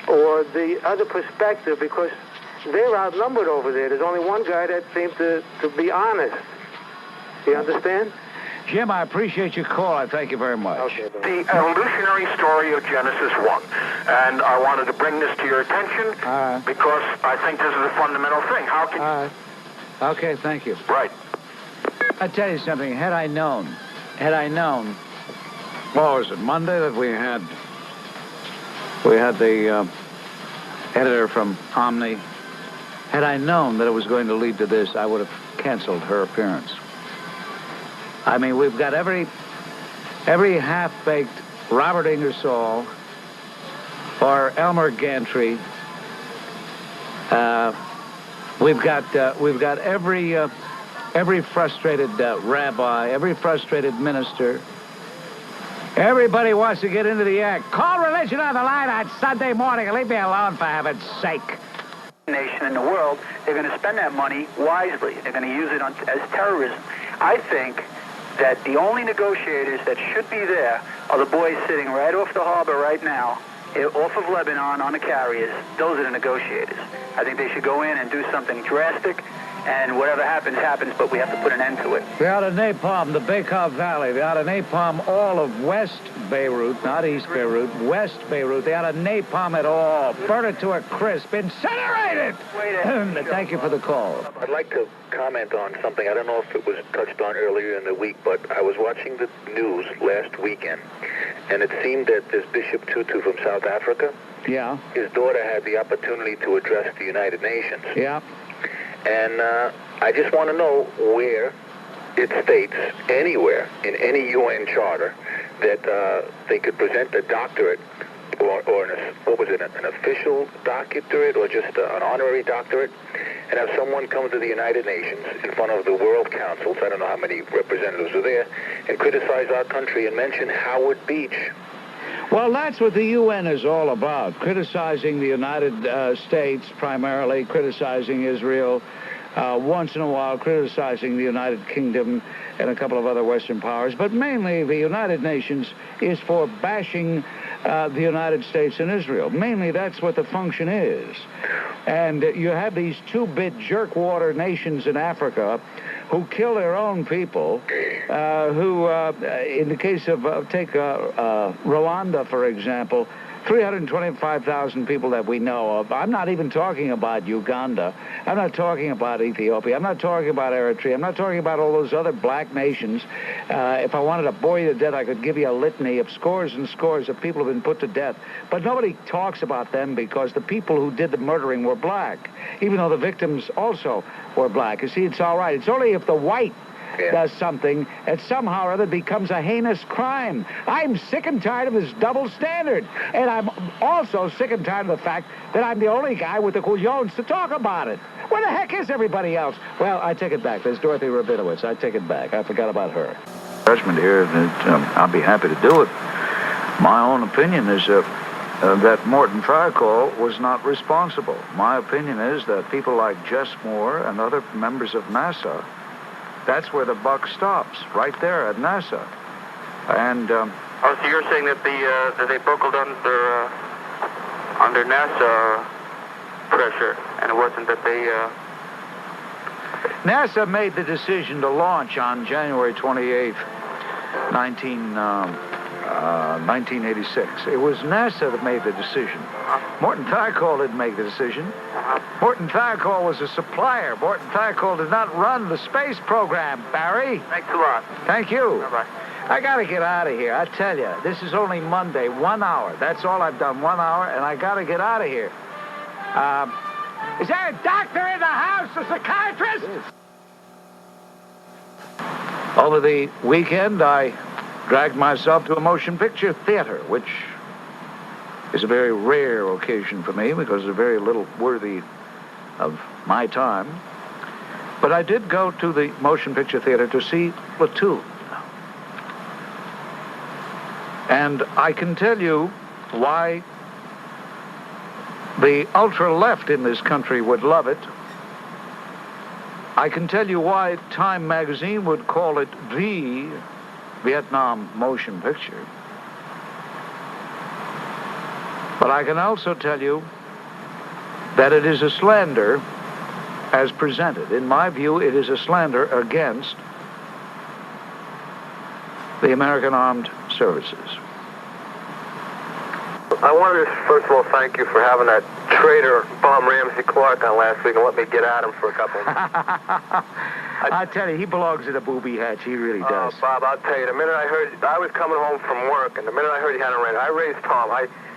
or the other perspective, because they're outnumbered over there. There's only one guy that seems to be honest. You understand? Jim, I appreciate your call. I thank you very much. Okay, the evolutionary story of Genesis 1. And I wanted to bring this to your attention because I think this is a fundamental thing. How can Okay, thank you. Right. I tell you something. Had I known, what was it, Monday that we had the editor from Omni. Had I known that it was going to lead to this, I would have canceled her appearance. I mean, we've got every half-baked Robert Ingersoll or Elmer Gantry. We've got every frustrated rabbi, every frustrated minister. Everybody wants to get into the act. Call religion on the line on Sunday morning and leave me alone, for heaven's sake. Nation in the world, they're going to spend that money wisely. They're going to use it as terrorism. I think that the only negotiators that should be there are the boys sitting right off the harbor right now, off of Lebanon on the carriers. Those are the negotiators. I think they should go in and do something drastic, and whatever happens, happens, but we have to put an end to it. They ought to napalm the Bekaa Valley. They ought to napalm all of West Beirut, not East Beirut, West Beirut. They ought to napalm it all, burn it to a crisp, incinerate it. Thank you for the call. I'd like to comment on something. I don't know if it was touched on earlier in the week, but I was watching the news last weekend, and it seemed that this Bishop Tutu from South Africa, his daughter had the opportunity to address the United Nations. Yeah. And I just want to know where it states anywhere in any UN charter that they could present a doctorate or an official doctorate or just an honorary doctorate and have someone come to the United Nations in front of the World Councils, I don't know how many representatives are there, and criticize our country and mention Howard Beach. Well, that's what the UN is all about, criticizing the United States primarily, criticizing Israel, once in a while criticizing the United Kingdom and a couple of other Western powers. But mainly the United Nations is for bashing the United States and Israel. Mainly that's what the function is. And you have these two-bit jerkwater nations in Africa who kill their own people, who, in the case of, take Rwanda, for example, 325,000 people that we know of. I'm not even talking about Uganda. I'm not talking about Ethiopia. I'm not talking about Eritrea. I'm not talking about all those other black nations. If I wanted to bore you to death, I could give you a litany of scores and scores of people who have been put to death. But nobody talks about them because the people who did the murdering were black, even though the victims also were black. You see, it's all right. It's only if the white does something that somehow or other becomes a heinous crime. I'm sick and tired of this double standard. And I'm also sick and tired of the fact that I'm the only guy with the cojones to talk about it. Where the heck is everybody else? Well, I take it back. There's Dorothy Rabinowitz. I take it back. I forgot about her. Judgment here, I'll be happy to do it. My own opinion is that Morton Tricol was not responsible. My opinion is that people like Jess Moore and other members of NASA, that's where the buck stops, right there at NASA. And Oh, so you're saying that that they buckled under NASA pressure, and it wasn't that they... NASA made the decision to launch on January 28th, 1986. It was NASA that made the decision. Morton Thiokol didn't make the decision. Morton Thiokol was a supplier. Morton Thiokol did not run the space program, Barry. Thanks a lot. Thank you. Bye-bye. I got to get out of here. I tell you, this is only Monday, 1 hour. That's all I've done, 1 hour, and I got to get out of here. Is there a doctor in the house, a psychiatrist? Over the weekend, I dragged myself to a motion picture theater, which is a very rare occasion for me because it's very little worthy of my time. But I did go to the motion picture theater to see Platoon. And I can tell you why the ultra-left in this country would love it. I can tell you why Time magazine would call it the Vietnam motion picture. But I can also tell you that it is a slander as presented. In my view, it is a slander against the American Armed Services. I wanted to, first of all, thank you for having that traitor bum Ramsay Clark on last week and let me get at him for a couple of minutes. I tell you, he belongs in a booby hatch. He really does. Bob, I'll tell you, the minute I heard, I was coming home from work, and the minute I heard you had a rant, I raised Tom.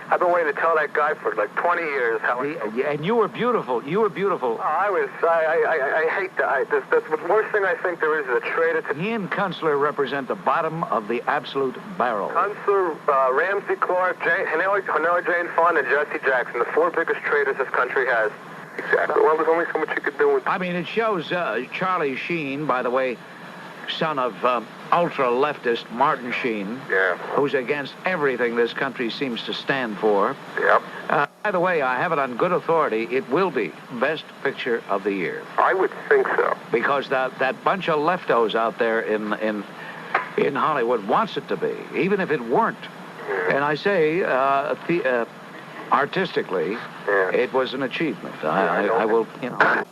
I've been waiting to tell that guy for like 20 years how... And you were beautiful. You were beautiful. I hate that. That's the worst thing I think there is a traitor to... He and Kunstler represent the bottom of the absolute barrel. Kunstler, Ramsay Clark, Hanella Jane Fonda, and Jesse Jackson, the four biggest traitors this country has. Exactly. Well, there's only so much you could do with... I mean, it shows Charlie Sheen, by the way, son of ultra-leftist Martin Sheen, who's against everything this country seems to stand for. Yep. By the way, I have it on good authority, it will be Best Picture of the Year. I would think so. Because that bunch of leftos out there in Hollywood wants it to be, even if it weren't. And I say, artistically, it was an achievement. I will, you know...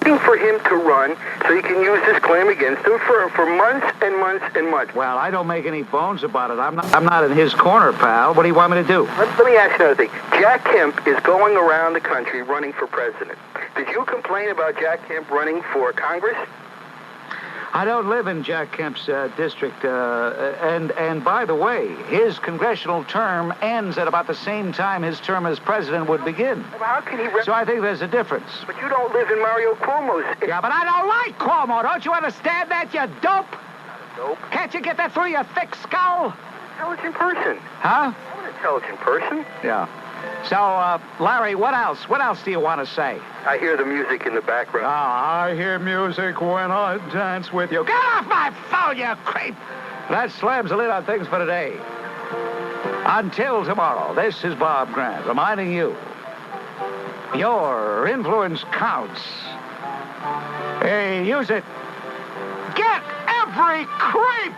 For him to run so you can use this claim against him for months and months and months. Well, I don't make any bones about it. I'm not in his corner, pal. What do you want me to do? Let me ask you another thing. Jack Kemp is going around the country running for president. Did you complain about Jack Kemp running for Congress? I don't live in Jack Kemp's district, and by the way, his congressional term ends at about the same time his term as president would begin. Well, how can he... So I think there's a difference. But you don't live in Mario Cuomo's... Yeah, but I don't like Cuomo. Don't you understand that, you dope? Dope? Can't you get that through your thick skull? Intelligent person. Huh? I'm an intelligent person. Yeah. So, Larry, what else? What else do you want to say? I hear the music in the background. I hear music when I dance with you. Get off my phone, you creep! That slams the lid on things for today. Until tomorrow, this is Bob Grant reminding you, your influence counts. Hey, use it. Get every creep!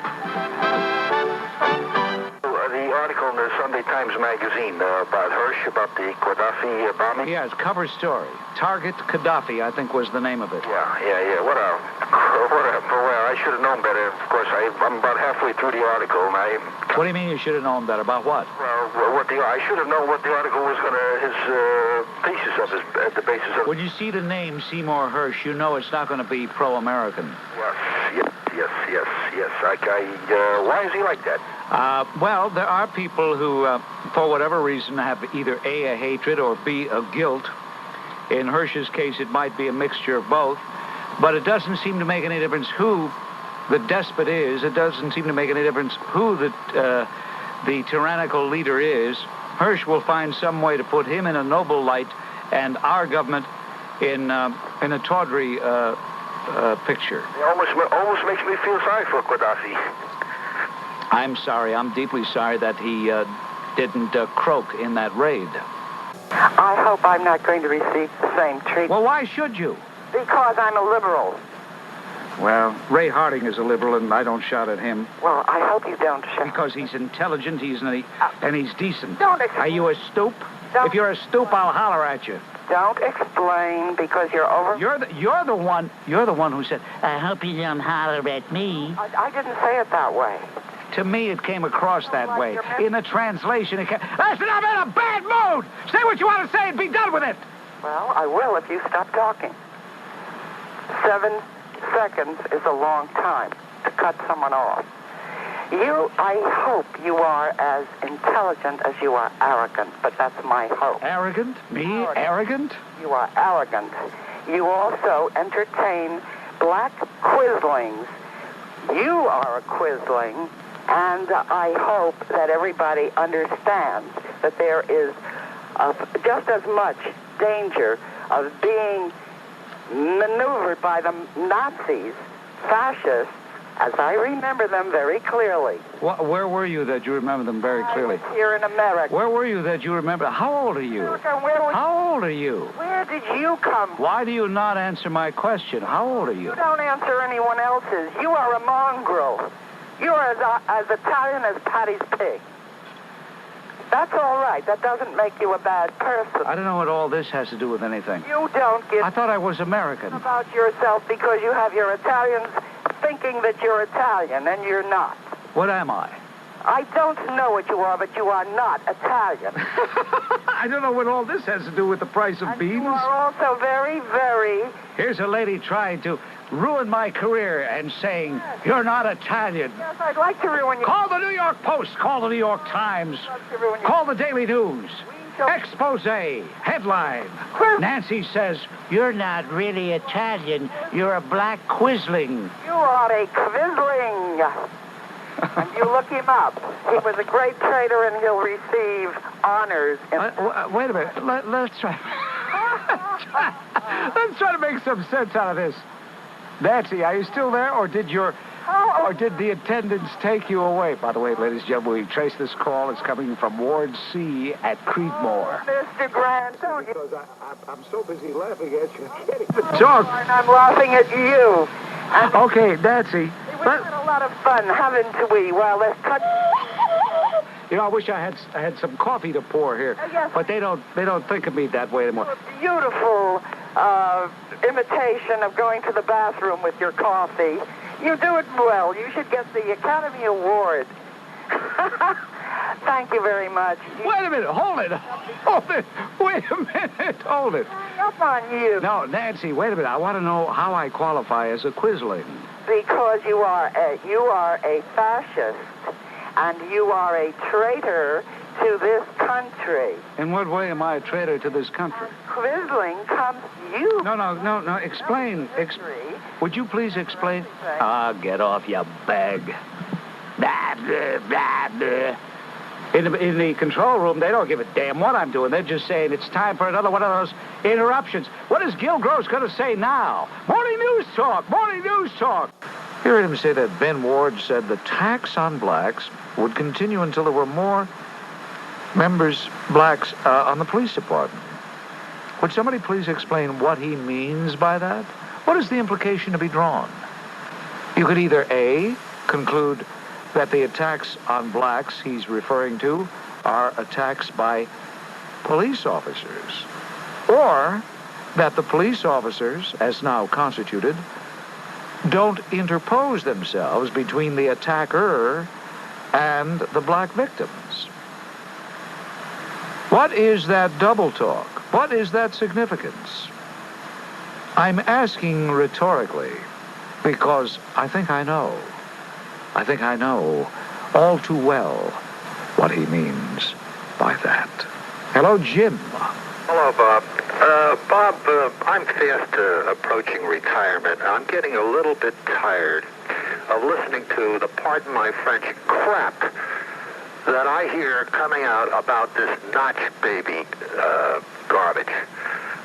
The article in the Sunday Times magazine about Hirsch, about the Gaddafi bombing? Yes, cover story. Target Gaddafi, I think was the name of it. Yeah. Well, I should have known better. Of course, I'm about halfway through the article, and What do you mean you should have known better? About what? Well, I should have known what the article was going to, his thesis of the basis of... When you see the name Seymour Hirsch, you know it's not going to be pro-American. Yes. Why is he like that? Well, there are people who, for whatever reason, have either A, a hatred, or B, a guilt. In Hirsch's case, it might be a mixture of both. But it doesn't seem to make any difference who the despot is. It doesn't seem to make any difference who the tyrannical leader is. Hirsch will find some way to put him in a noble light and our government in a tawdry picture. It almost makes me feel sorry for Gaddafi. I'm sorry. I'm deeply sorry that he didn't croak in that raid. I hope I'm not going to receive the same treatment. Well, why should you? Because I'm a liberal. Well, Ray Harding is a liberal, and I don't shout at him. Well, I hope you don't shout. Because he's intelligent, and he's decent. Don't explain. Are you a stoop? If you're a stoop, I'll holler at you. Don't explain because you're over. You're the one who said, I hope you don't holler at me. I didn't say it that way. To me, it came across that way. In the translation, it came... Listen, I'm in a bad mood! Say what you want to say and be done with it! Well, I will if you stop talking. 7 seconds is a long time to cut someone off. I hope you are as intelligent as you are arrogant, but that's my hope. Arrogant? Me? Arrogant? You are arrogant. You also entertain black quislings. You are a quisling, and I hope that everybody understands that there is just as much danger of being maneuvered by the Nazis, fascists, as I remember them very clearly. Where were you that you remember them very clearly? I was here in America. Where were you that you remember? How old are you? How old are you? Where did you come from? Why do you not answer my question? How old are you? You don't answer anyone else's. You are a mongrel. You are as Italian as Patty's pig. That's all right. That doesn't make you a bad person. I don't know what all this has to do with anything. You don't give... I thought I was American. ...about yourself because you have your Italians thinking that you're Italian, and you're not. What am I? I don't know what you are, but you are not Italian. I don't know what all this has to do with the price of beans. You are also very, very... Here's a lady trying to ruin my career and saying, you're not Italian. Yes, I'd like to ruin you. Call the New York Post. Call the New York Times. Call the Daily News. Expose. Headline. Nancy says, you're not really Italian. You're a black quisling. You are a quisling. And you look him up. He was a great trader, and he'll receive honors. Wait a minute. Let's try. Let's try to make some sense out of this. Nancy, are you still there, or did the attendants take you away? By the way, ladies and gentlemen, we trace this call. It's coming from Ward C at Creedmoor. Mr. Grant, don't you? Because I'm so busy laughing at you, I can't even talk. And I'm laughing at you. Okay, Nancy. We had a lot of fun, haven't we? Well, let's cut... You know, I wish I had some coffee to pour here, yes. But they don't think of me that way anymore. A beautiful imitation of going to the bathroom with your coffee. You do it well. You should get the Academy Award. Thank you very much. Wait a minute. Hold it. Wait a minute. Hold it. Hang up on you. No, Nancy, wait a minute. I want to know how I qualify as a quisling. Because you are a fascist, and you are a traitor to this country. In what way am I a traitor to this country? Quisling comes you. No. Explain. Would you please explain? Get off your bag. In the control room, they don't give a damn what I'm doing. They're just saying it's time for another one of those interruptions. What is Gil Gross going to say now? Morning news talk. Hearing him say that, Ben Ward said the tax on blacks would continue until there were more blacks on the police department. Would somebody please explain what he means by that? What is the implication to be drawn? You could either A, conclude that the attacks on blacks he's referring to are attacks by police officers, or that the police officers, as now constituted, don't interpose themselves between the attacker and the black victims. What is that double talk? What is that significance? I'm asking rhetorically because I think I know. I think I know all too well what he means by that. Hello, Jim. Hello, Bob. Bob, I'm fast approaching retirement. I'm getting a little bit tired of listening to the, pardon my French, crap that I hear coming out about this notch baby garbage.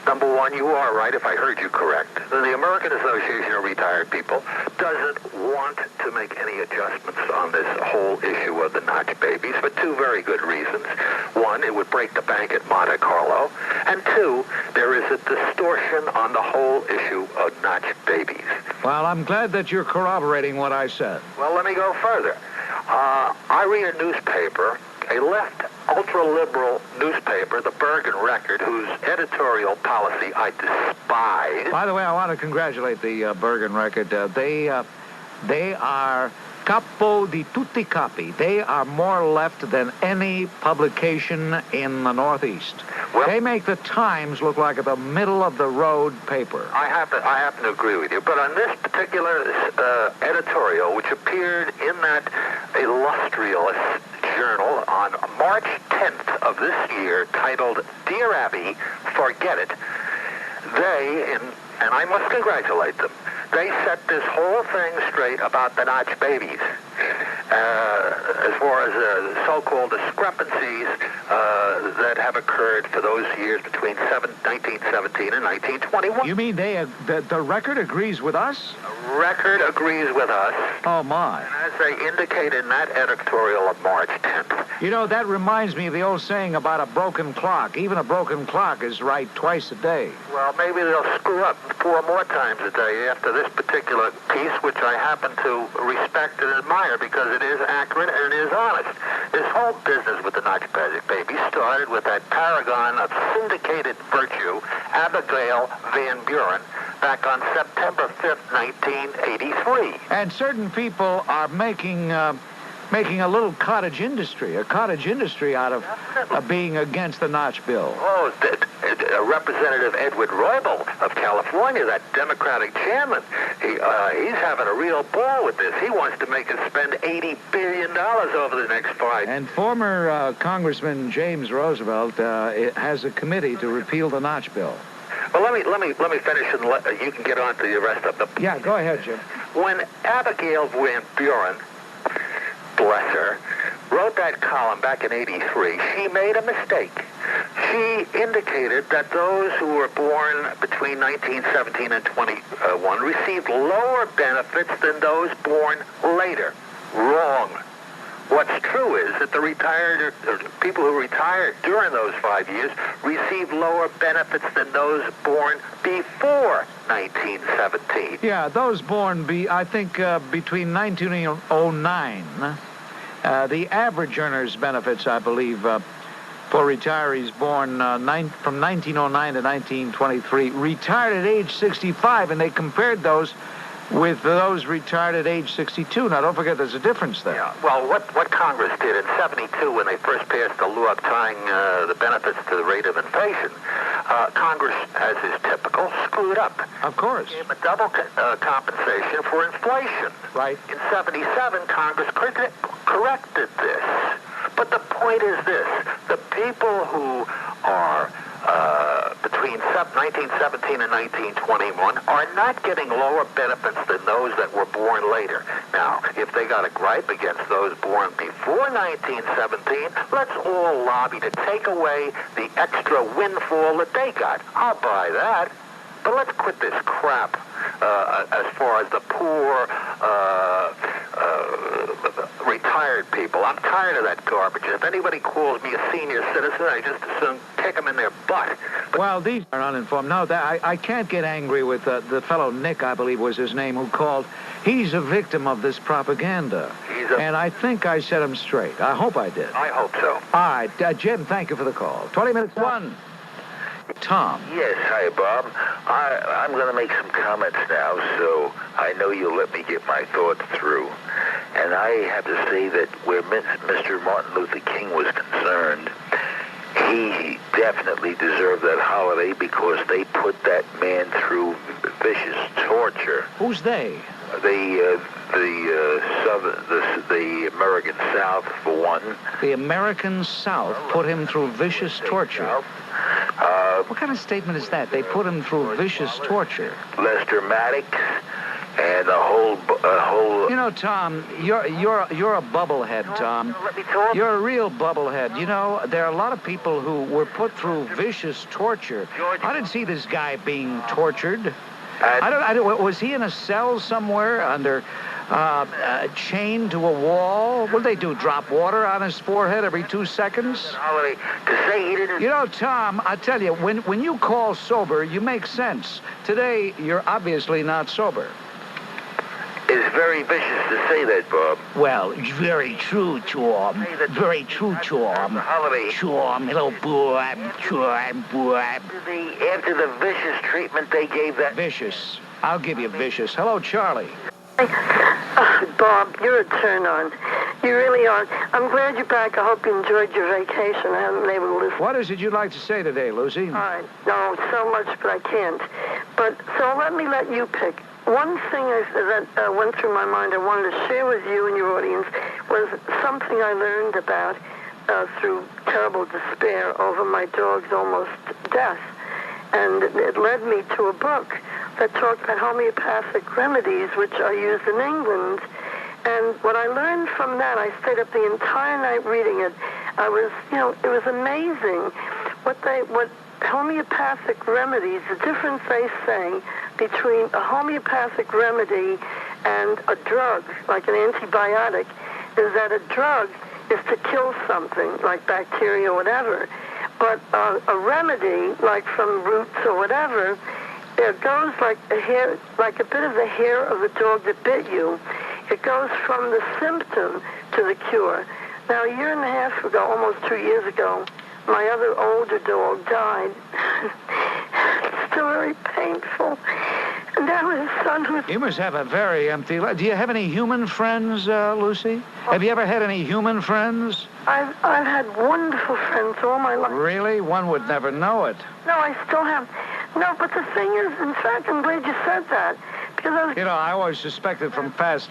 Number one, you are right if I heard you correct. The American Association of Retired People doesn't want to make any adjustments on this whole issue of the notch babies for two very good reasons. One, it would break the bank at Monte Carlo. And two, there is a distortion on the whole issue of notch babies. Well, I'm glad that you're corroborating what I said. Well, let me go further. I read a newspaper, a left ultra-liberal newspaper, the Bergen Record, whose editorial policy I despise. By the way, I want to congratulate the Bergen Record. They are capo di tutti capi. They are more left than any publication in the Northeast. Well, they make the Times look like the middle-of-the-road paper. I happen to agree with you. But on this particular editorial, which appeared in that illustrious journal on March 10th of this year, titled Dear Abby, Forget It, they, and I must congratulate them, they set this whole thing straight about the notch babies. As far as so-called discrepancies that have occurred for those years between 1917 and 1921. You mean the Record agrees with us? The Record agrees with us. Oh, my. And as they indicate in that editorial of March 10th. You know, that reminds me of the old saying about a broken clock. Even a broken clock is right twice a day. Well, maybe they'll screw up 4 more times a day after this particular piece, which I happen to respect and admire because it is accurate and it is honest. This whole business with the notch baby started with that paragon of syndicated virtue, Abigail Van Buren, back on September 5th, 1983. And certain people are making a little cottage industry out of being against the notch bill. Oh, Representative Edward Roybal of California, that Democratic chairman, he's having a real ball with this. He wants to make us spend $80 billion over the next 5 years. And former Congressman James Roosevelt has a committee to repeal the notch bill. Well, let me finish and you can get on to the rest of the... Yeah, go ahead, Jim. When Abigail Van Buren, bless her, wrote that column back in 83, she made a mistake. She indicated that those who were born between 1917 and 21 received lower benefits than those born later. Wrong. What's true is that the people who retired during those 5 years received lower benefits than those born before 1917. Yeah, those born, I think, between 1909, the average earner's benefits, I believe, for retirees born from 1909 to 1923, retired at age 65, and they compared those with those retired at age 62. Now, don't forget there's a difference there. Yeah. Well, what Congress did in 72 when they first passed the law tying the benefits to the rate of inflation, Congress, as is typical, screwed up. Of course. Gave a double compensation for inflation. Right. In 77, Congress corrected this. But the point is this. The people who are between 1917 and 1921 are not getting lower benefits than those that were born later. Now, if they got a gripe against those born before 1917, let's all lobby to take away the extra windfall that they got. I'll buy that. But let's quit this crap as far as the poor retired people. I'm tired of that garbage. If anybody calls me a senior citizen, I just assume kick them in their butt. Well, these are uninformed. No, I can't get angry with the fellow Nick, I believe was his name, who called. He's a victim of this propaganda. And I think I set him straight. I hope I did. I hope so. All right, Jim, thank you for the call. 20 minutes, one. Tom. Yes, hi, Bob. I'm going to make some comments now, so I know you'll let me get my thoughts through. And I have to say that where Mr. Martin Luther King was concerned, he definitely deserved that holiday because they put that man through vicious torture. Who's they? The American South, for one. The American South put him through vicious torture. What kind of statement is that? They put him through vicious torture. Lester Maddox, and a whole. You know, Tom, you're a bubblehead, Tom. You're a real bubblehead. You know, there are a lot of people who were put through vicious torture. I didn't see this guy being tortured. I don't. Was he in a cell somewhere under chained to a wall? What did they do? Drop water on his forehead every 2 seconds? To say he didn't. You know, Tom, I tell you, when you call sober, you make sense. Today, you're obviously not sober. It's very vicious to say that, Bob. Well, it's very true, Tom. Very true, Tom. Tom, hello, boy. After the vicious treatment they gave that... Vicious. I'll give you vicious. Hello, Charlie. Bob, you're a turn-on. You really are. I'm glad you're back. I hope you enjoyed your vacation. I haven't been able to listen. What is it you'd like to say today, Lucy? All right. No, so much, but I can't. But, so let me let you pick. One thing that went through my mind I wanted to share with you and your audience was something I learned about through terrible despair over my dog's almost death. And it led me to a book that talked about homeopathic remedies, which are used in England. And what I learned from that, I stayed up the entire night reading it. It was amazing what homeopathic remedies, the difference they say between a homeopathic remedy and a drug, like an antibiotic, is that a drug is to kill something, like bacteria or whatever. But a remedy, like from roots or whatever, it goes like a bit of the hair of the dog that bit you. It goes from the symptom to the cure. Now, a year and a half ago, almost 2 years ago, my other older dog died. It's still very painful. And now his son who's... You must have a very empty life. Do you have any human friends, Lucy? Have you ever had any human friends? I've had wonderful friends all my life. Really? One would never know it. No, I still have. No, but the thing is, in fact, I'm glad you said that. Because You know, I always suspected from past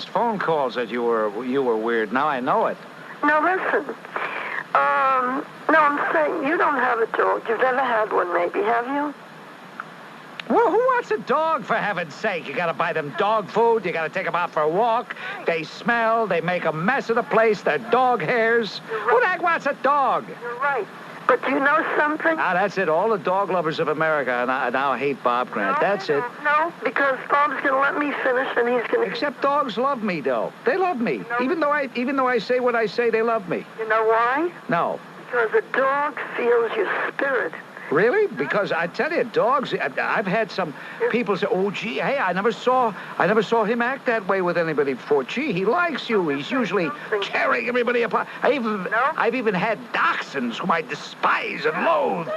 phone calls that you were weird. Now I know it. No, listen. No, I'm saying you don't have a dog. You've never had one, maybe, have you? Well, who wants a dog, for heaven's sake? You got to buy them dog food. You got to take them out for a walk. They smell. They make a mess of the place. They're dog hairs. Right. Who the heck wants a dog? You're right. But do you know something? Ah, that's it. All the dog lovers of America now hate Bob Grant. That's it. No, because Bob's going to let me finish, and he's going to... Except dogs love me, though. They love me. No. Even though I say what I say, they love me. You know why? No. Because a dog feels your spirit. Really? Because I tell you, dogs. I've had some people say, "Oh, gee, hey, I never saw him act that way with anybody before. Gee, he likes you. He's usually tearing everybody apart." I've even had dachshunds whom I despise and loathe.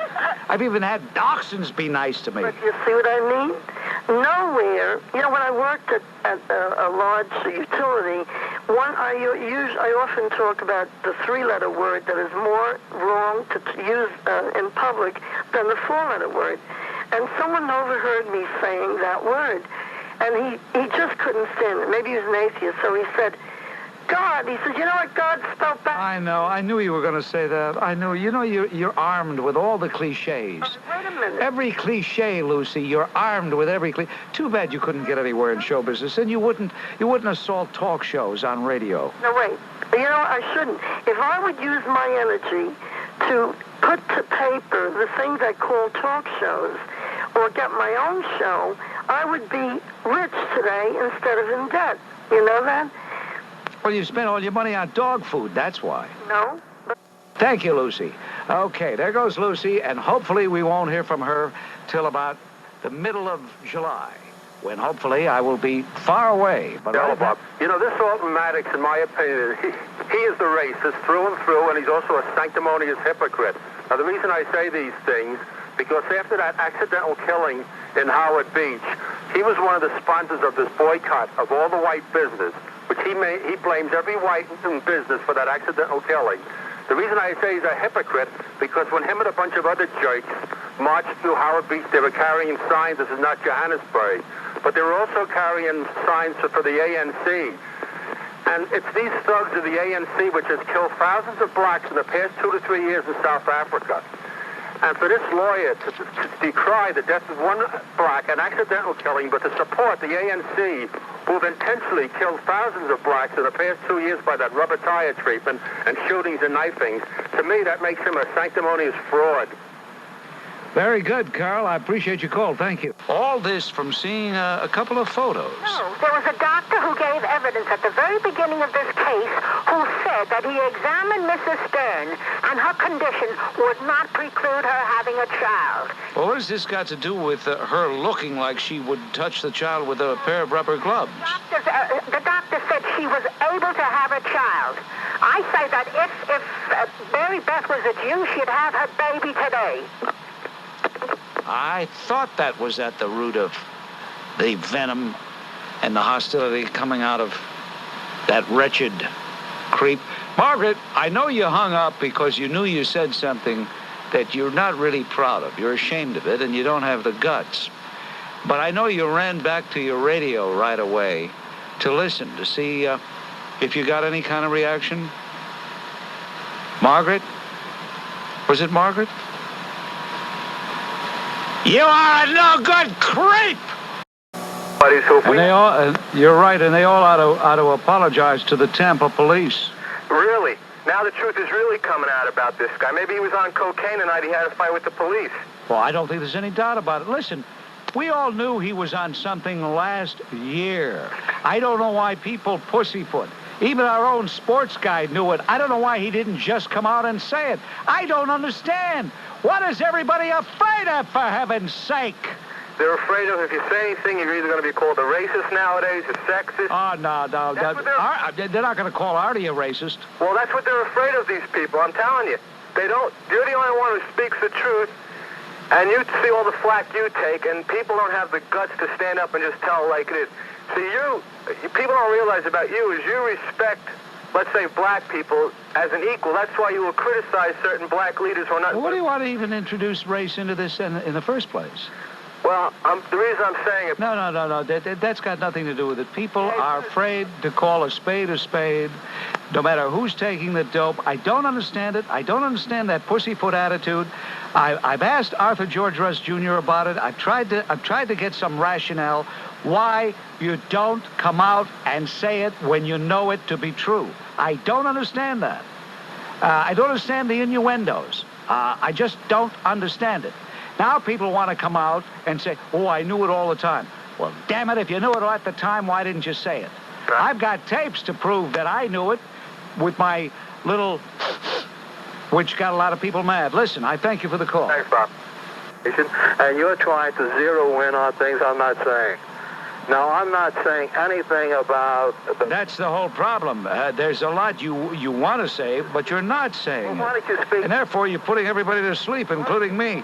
I've even had dachshunds be nice to me. But you see what I mean? Nowhere. You know, when I worked at a large utility, I often talk about the three-letter word that is more wrong to use in public than the four-letter word. And someone overheard me saying that word, and he just couldn't stand it. Maybe he was an atheist, so he said, God. He said, you know what God spelled back? I know. I knew you were going to say that. I knew. You know, you're armed with all the cliches. Wait a minute. Every cliche, Lucy. You're armed with every cliche. Too bad you couldn't get anywhere in show business, and you wouldn't assault talk shows on radio. No, wait. You know, I shouldn't. If I would use my energy to put to paper the things I call talk shows or get my own show, I would be rich today instead of in debt. You know that? Well, you spent all your money on dog food. That's why. No. Thank you, Lucy. Okay, there goes Lucy, and hopefully we won't hear from her till about the middle of July, when hopefully I will be far away. But Bob. You know, this Alton Maddox, in my opinion, he is the racist through and through, and he's also a sanctimonious hypocrite. Now, the reason I say these things, because after that accidental killing in Howard Beach, he was one of the sponsors of this boycott of all the white business, which he blames every white in business for that accidental killing. The reason I say he's a hypocrite, because when him and a bunch of other jerks marched through Howard Beach, they were carrying signs, this is not Johannesburg, but they were also carrying signs for the ANC. And it's these thugs of the ANC which has killed thousands of blacks in the past 2 to 3 years in South Africa. And for this lawyer to decry the death of one black, an accidental killing, but to support the ANC, who have intentionally killed thousands of blacks in the past 2 years by that rubber tire treatment and shootings and knifings, to me that makes him a sanctimonious fraud. Very good, Carl. I appreciate your call. Thank you. All this from seeing a couple of photos. No, there was a doctor who gave evidence at the very beginning of this case who said that he examined Mrs. Stern and her condition would not preclude her having a child. Well, what has this got to do with her looking like she would touch the child with a pair of rubber gloves? The doctor said she was able to have a child. I say that if Mary Beth was a Jew, she'd have her baby today. I thought that was at the root of the venom and the hostility coming out of that wretched creep. Margaret, I know you hung up because you knew you said something that you're not really proud of. You're ashamed of it, and you don't have the guts. But I know you ran back to your radio right away to listen, to see if you got any kind of reaction. Margaret? Was it Margaret? You are a no-good creep! And they all, you're right, and they all ought to apologize to the Tampa police. Really? Now the truth is really coming out about this guy. Maybe he was on cocaine the night he had a fight with the police. Well, I don't think there's any doubt about it. Listen, we all knew he was on something last year. I don't know why people pussyfoot. Even our own sports guy knew it. I don't know why he didn't just come out and say it. I don't understand. What is everybody afraid of, for heaven's sake? They're afraid of, if you say anything, you're either going to be called a racist nowadays, a sexist. Oh, no. They're not going to call Artie a racist. Well, that's what they're afraid of, these people. I'm telling you. They don't. You're the only one who speaks the truth, and you see all the flack you take, and people don't have the guts to stand up and just tell like it is. See, people don't realize about you is you respect, let's say, black people as an equal. That's why you will criticize certain black leaders who are not... Well, what do you want to even introduce race into this in the first place? Well, the reason I'm saying it... No. That's got nothing to do with it. People are afraid to call a spade, no matter who's taking the dope. I don't understand it. I don't understand that pussyfoot attitude. I've asked Arthur George Russ Jr. about it. I've tried to get some rationale why you don't come out and say it when you know it to be true. I don't understand that. I don't understand the innuendos. I just don't understand it. Now people want to come out and say, oh, I knew it all the time. Well, damn it, if you knew it at the time, why didn't you say it? I've got tapes to prove that I knew it with my little, which got a lot of people mad. Listen, I thank you for the call. Thanks, Bob. And you're trying to zero in on things I'm not saying. Now, I'm not saying anything about... That's the whole problem. There's a lot you want to say, but you're not saying why don't you speak... And therefore, you're putting everybody to sleep, including me.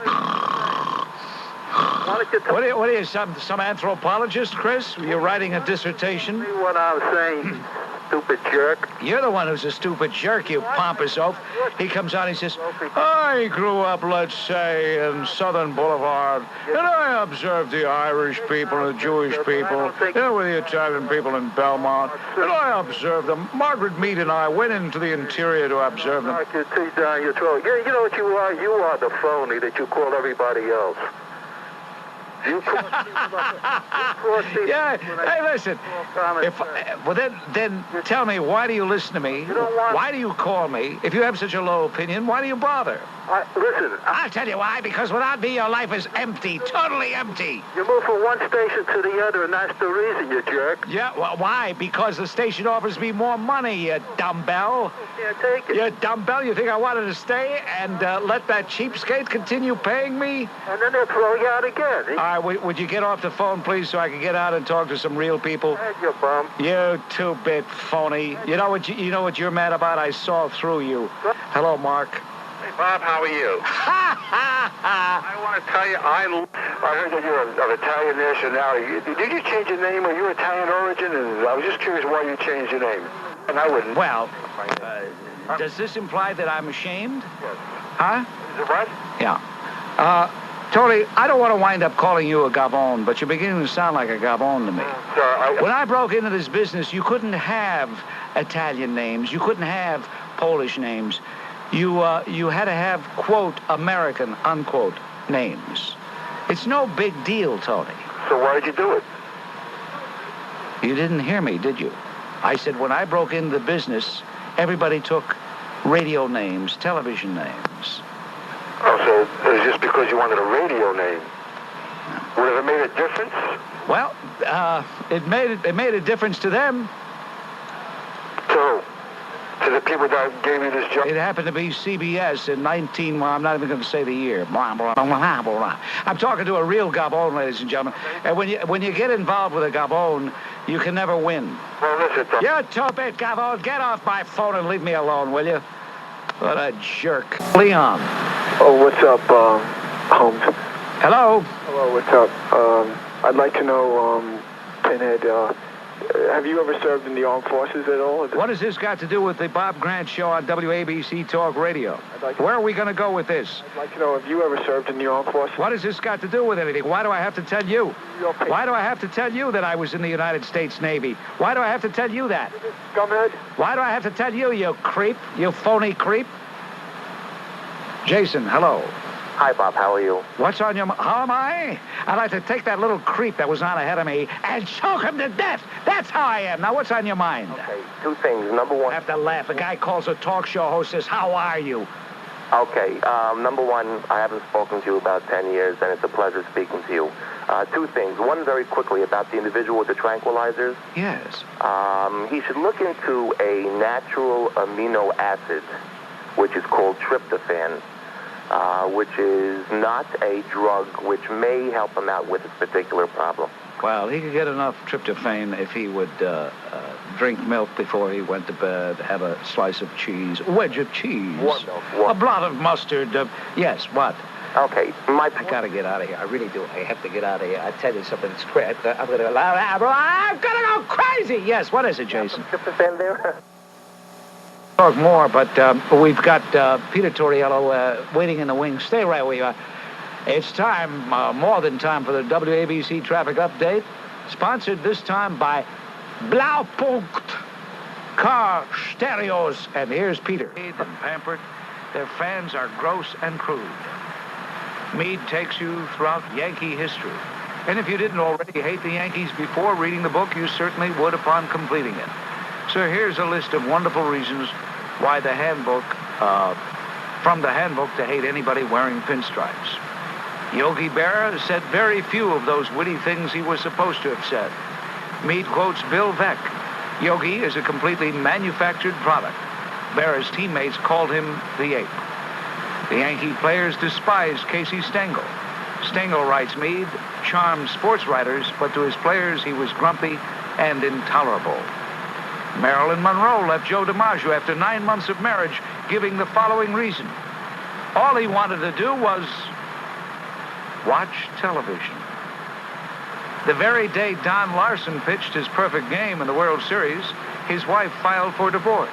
Why don't you what are you, some anthropologist, Chris? You're writing a dissertation? What I'm saying, stupid jerk. You're the one who's a stupid jerk, you pompous oaf. He comes out and he says, I grew up, let's say, in Southern Boulevard, and I observed the Irish people and the Jewish people, with the Italian people in Belmont, and I observed them. Margaret Mead and I went into the interior to observe them. You teeth down your throat. You know what you are? You are the phony that you call everybody else. Yeah. Hey, listen. Then tell me, why do you listen to me? Why do you call me? If you have such a low opinion, why do you bother? Listen. I'll tell you why. Because without me, your life is empty, totally empty. You move from one station to the other, and that's the reason, you jerk. Yeah. Well, why? Because the station offers me more money, you dumbbell. Yeah, take it. You dumbbell. You think I wanted to stay and let that cheapskate continue paying me? And then they'll throw you out again. All right, would you get off the phone, please, so I can get out and talk to some real people? You bum. You two-bit phony. You know what you're mad about? I saw through you. Hello, Mark. Hey, Bob, how are you? I want to tell you, I heard that you're of Italian nationality. Did you change your name, or you're Italian origin? And I was just curious why you changed your name. And I wouldn't. Well, does this imply that I'm ashamed? Yes. Huh? Is it what? Yeah. Tony, I don't want to wind up calling you a Gabon, but you're beginning to sound like a Gabon to me. When I broke into this business, you couldn't have Italian names. You couldn't have Polish names. you had to have, quote, American, unquote, names. It's no big deal, Tony. So why did you do it? You didn't hear me, did you? I said when I broke into the business, everybody took radio names, television names. Oh, so it was just because you wanted a radio name. Would it have made a difference? Well, it made a difference to them. To the people that gave you this job? It happened to be CBS in well, I'm not even going to say the year. Blah, blah, blah, blah, blah. I'm talking to a real Gabon, ladies and gentlemen. And when you get involved with a Gabon, you can never win. Well, listen, Tom. You top it, Gabon. Get off my phone and leave me alone, will you? What a jerk. Leon. Oh, what's up, Holmes? Hello. Hello, what's up? I'd like to know, Pinhead, have you ever served in the armed forces at all? What has this got to do with the Bob Grant show on WABC Talk Radio? Where are we going to go with this? I'd like to know if you ever served in the armed forces. What has this got to do with anything? Why do I have to tell you? Why do I have to tell you that I was in the United States Navy? Why do I have to tell you that? Scumhead? Why do I have to tell you, you creep? You phony creep? Jason, hello. Hi, Bob. How are you? What's on your mind? How am I? I'd like to take that little creep that was on ahead of me and choke him to death. That's how I am. Now, what's on your mind? Okay, two things. Number one... I have to laugh. A guy calls a talk show host, says, how are you? Okay, number one, I haven't spoken to you about 10 years, and it's a pleasure speaking to you. Two things. One, very quickly, about the individual with the tranquilizers. Yes. He should look into a natural amino acid, which is called tryptophan. Which is not a drug which may help him out with his particular problem. Well, he could get enough tryptophan if he would drink milk before he went to bed, have a slice of cheese, a wedge of cheese, a blot of mustard. Yes, what? Okay, I gotta get out of here. I really do. I have to get out of here. I tell you something. It's great. I'm gonna go crazy. Yes, what is it, Jason? Tryptophan there? Talk more, but we've got Peter Torriello waiting in the wings. Stay right where you are. It's time, more than time, for the WABC traffic update, sponsored this time by Blaupunkt Car Stereos. And here's Peter. And pampered, their fans are gross and crude. Meade takes you throughout Yankee history. And if you didn't already hate the Yankees before reading the book, you certainly would upon completing it. So here's a list of wonderful reasons why the handbook, from the handbook to hate anybody wearing pinstripes. Yogi Berra said very few of those witty things he was supposed to have said. Meade quotes Bill Veeck. Yogi is a completely manufactured product. Berra's teammates called him the ape. The Yankee players despised Casey Stengel. Stengel, writes Meade, charmed sports writers, but to his players he was grumpy and intolerable. Marilyn Monroe left Joe DiMaggio after 9 months of marriage, giving the following reason. All he wanted to do was watch television. The very day Don Larson pitched his perfect game in the World Series, his wife filed for divorce.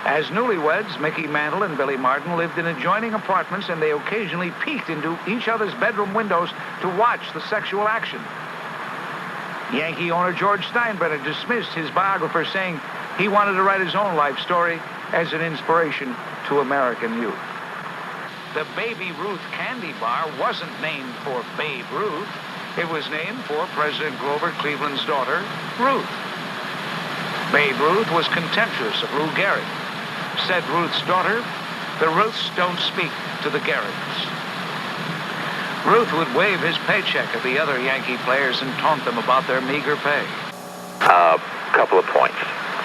As newlyweds, Mickey Mantle and Billy Martin lived in adjoining apartments, and they occasionally peeked into each other's bedroom windows to watch the sexual action. Yankee owner George Steinbrenner dismissed his biographer, saying he wanted to write his own life story as an inspiration to American youth. The Baby Ruth candy bar wasn't named for Babe Ruth. It was named for President Grover Cleveland's daughter, Ruth. Babe Ruth was contemptuous of Lou Gehrig. Said Ruth's daughter, the Ruths don't speak to the Gehrigs. Ruth would wave his paycheck at the other Yankee players and taunt them about their meager pay. Couple of points.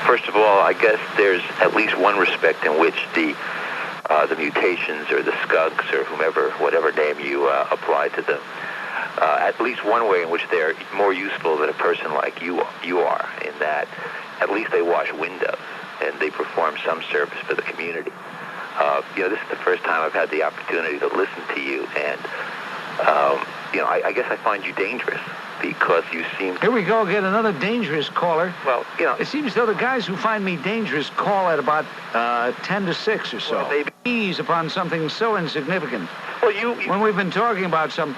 First of all, I guess there's at least one respect in which the mutations or the skunks or whomever, whatever name you apply to them, at least one way in which they're more useful than a person like you are, in that at least they wash windows and they perform some service for the community. This is the first time I've had the opportunity to listen to you, and I guess I find you dangerous because you seem... Here we go again, another dangerous caller. Well, it seems though the guys who find me dangerous call at about 10 to 6 or so. Well, maybe. Ease upon something so insignificant. Well, when we've been talking about some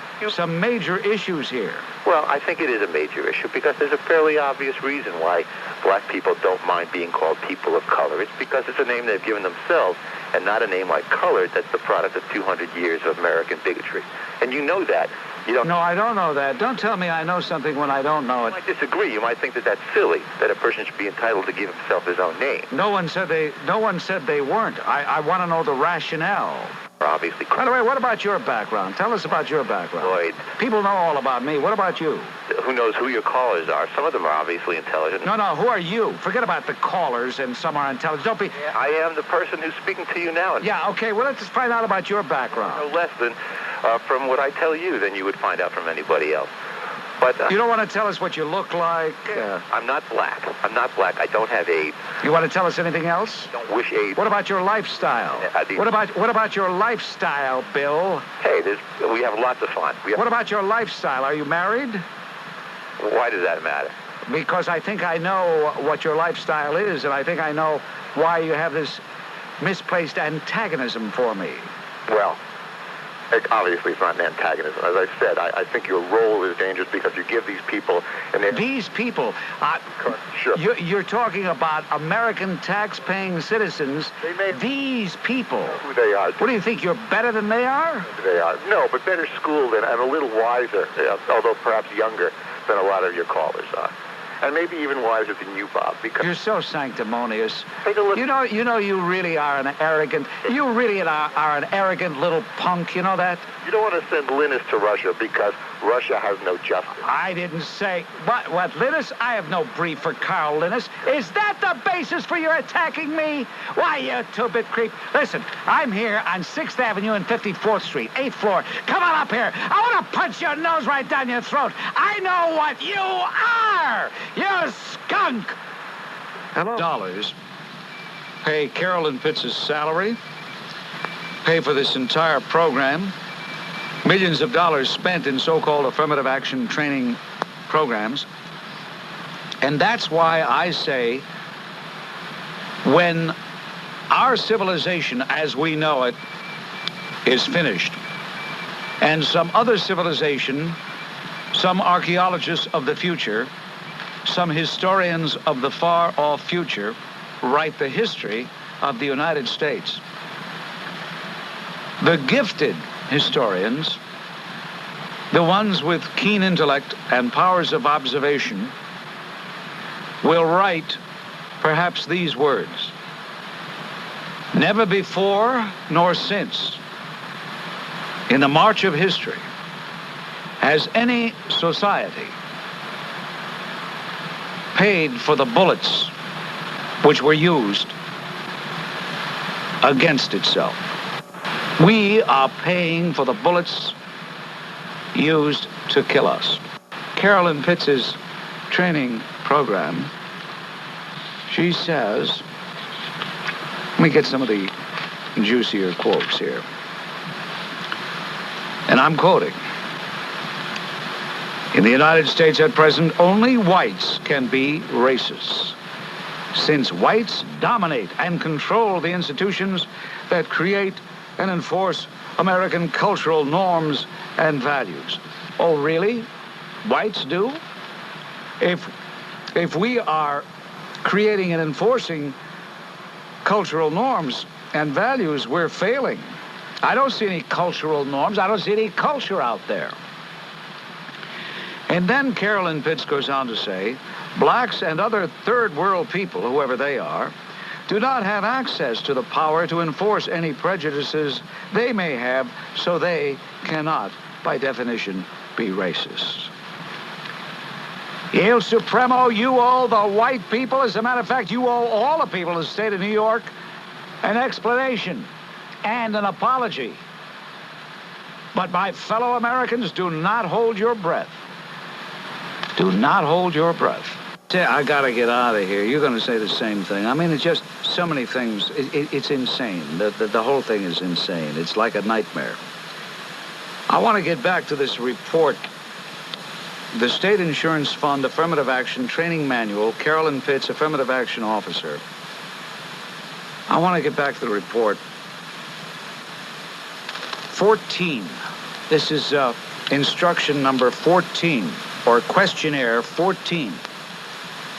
major issues here. Well, I think it is a major issue because there's a fairly obvious reason why black people don't mind being called people of color. It's because it's a name they've given themselves and not a name like colored that's the product of 200 years of American bigotry. And you know that. You don't. No, I don't know that. Don't tell me I know something when I don't know it. You might disagree. You might think that that's silly, that a person should be entitled to give himself his own name. No one said they weren't. I want to know the rationale. Obviously. By the way, what about your background? Tell us about your background. Lloyd. People know all about me. What about you? Who knows who your callers are? Some of them are obviously intelligent. No, who are you? Forget about the callers and some are intelligent. Don't be... Yeah, I am the person who's speaking to you now. Yeah, okay, well, let's find out about your background. No less than from what I tell you than you would find out from anybody else. But you don't want to tell us what you look like? I'm not black. I'm not black. I don't have AIDS. You want to tell us anything else? I don't wish AIDS. What about your lifestyle? What about your lifestyle, Bill? Hey, we have lots of fun. What about your lifestyle? Are you married? Why does that matter? Because I think I know what your lifestyle is, and I think I know why you have this misplaced antagonism for me. Well, obviously it's not an antagonism. As I said, I think your role is dangerous because you give these people... These people? Sure. You're talking about American tax-paying citizens. These people. Who they are. What do you think, you're better than they are? They are. No, but better schooled and a little wiser, although perhaps younger than a lot of your callers are. And maybe even wiser than you, Bob, because... You're so sanctimonious. Take a look. You know, you really are an arrogant... You really are an arrogant little punk, you know that? You don't want to send Linus to Russia because Russia has no justice. I didn't say... What, Linus? I have no brief for Carl Linus. Is that the basis for your attacking me? Why, you two-bit creep. Listen, I'm here on 6th Avenue and 54th Street, 8th floor. Come on up here. I want to punch your nose right down your throat. I know what you are. You skunk! Hello? Dollars. Pay Carolyn Pitts' salary. Pay for this entire program. Millions of dollars spent in so-called affirmative action training programs. And that's why I say when our civilization as we know it is finished and some other civilization, some archaeologists of the future, some historians of the far-off future write the history of the United States. The gifted historians, the ones with keen intellect and powers of observation, will write perhaps these words: never before nor since in the march of history has any society paid for the bullets which were used against itself. We are paying for the bullets used to kill us. Carolyn Pitts' training program, she says, let me get some of the juicier quotes here. And I'm quoting. In the United States at present, only whites can be racists, since whites dominate and control the institutions that create and enforce American cultural norms and values. Oh, really? Whites do? If we are creating and enforcing cultural norms and values, we're failing. I don't see any cultural norms. I don't see any culture out there. And then Carolyn Pitts goes on to say, blacks and other third world people, whoever they are, do not have access to the power to enforce any prejudices they may have, so they cannot, by definition, be racist. Il Supremo, you owe the white people, as a matter of fact, you owe all the people of the state of New York an explanation and an apology. But my fellow Americans, do not hold your breath. Do not hold your breath. I gotta get out of here. You're gonna say the same thing. I mean, it's just so many things. It's insane. The whole thing is insane. It's like a nightmare. I want to get back to this report. The State Insurance Fund Affirmative Action Training Manual, Carolyn Pitts, Affirmative Action Officer. I want to get back to the report. 14. This is instruction number 14, or questionnaire 14.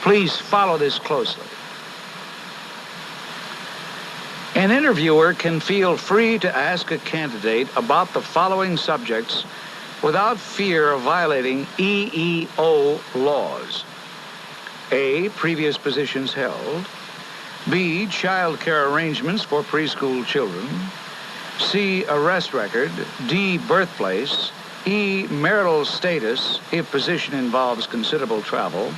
Please follow this closely. An interviewer can feel free to ask a candidate about the following subjects without fear of violating EEO laws. A, previous positions held. B, child care arrangements for preschool children. C, arrest record. D, birthplace. E, marital status if position involves considerable travel.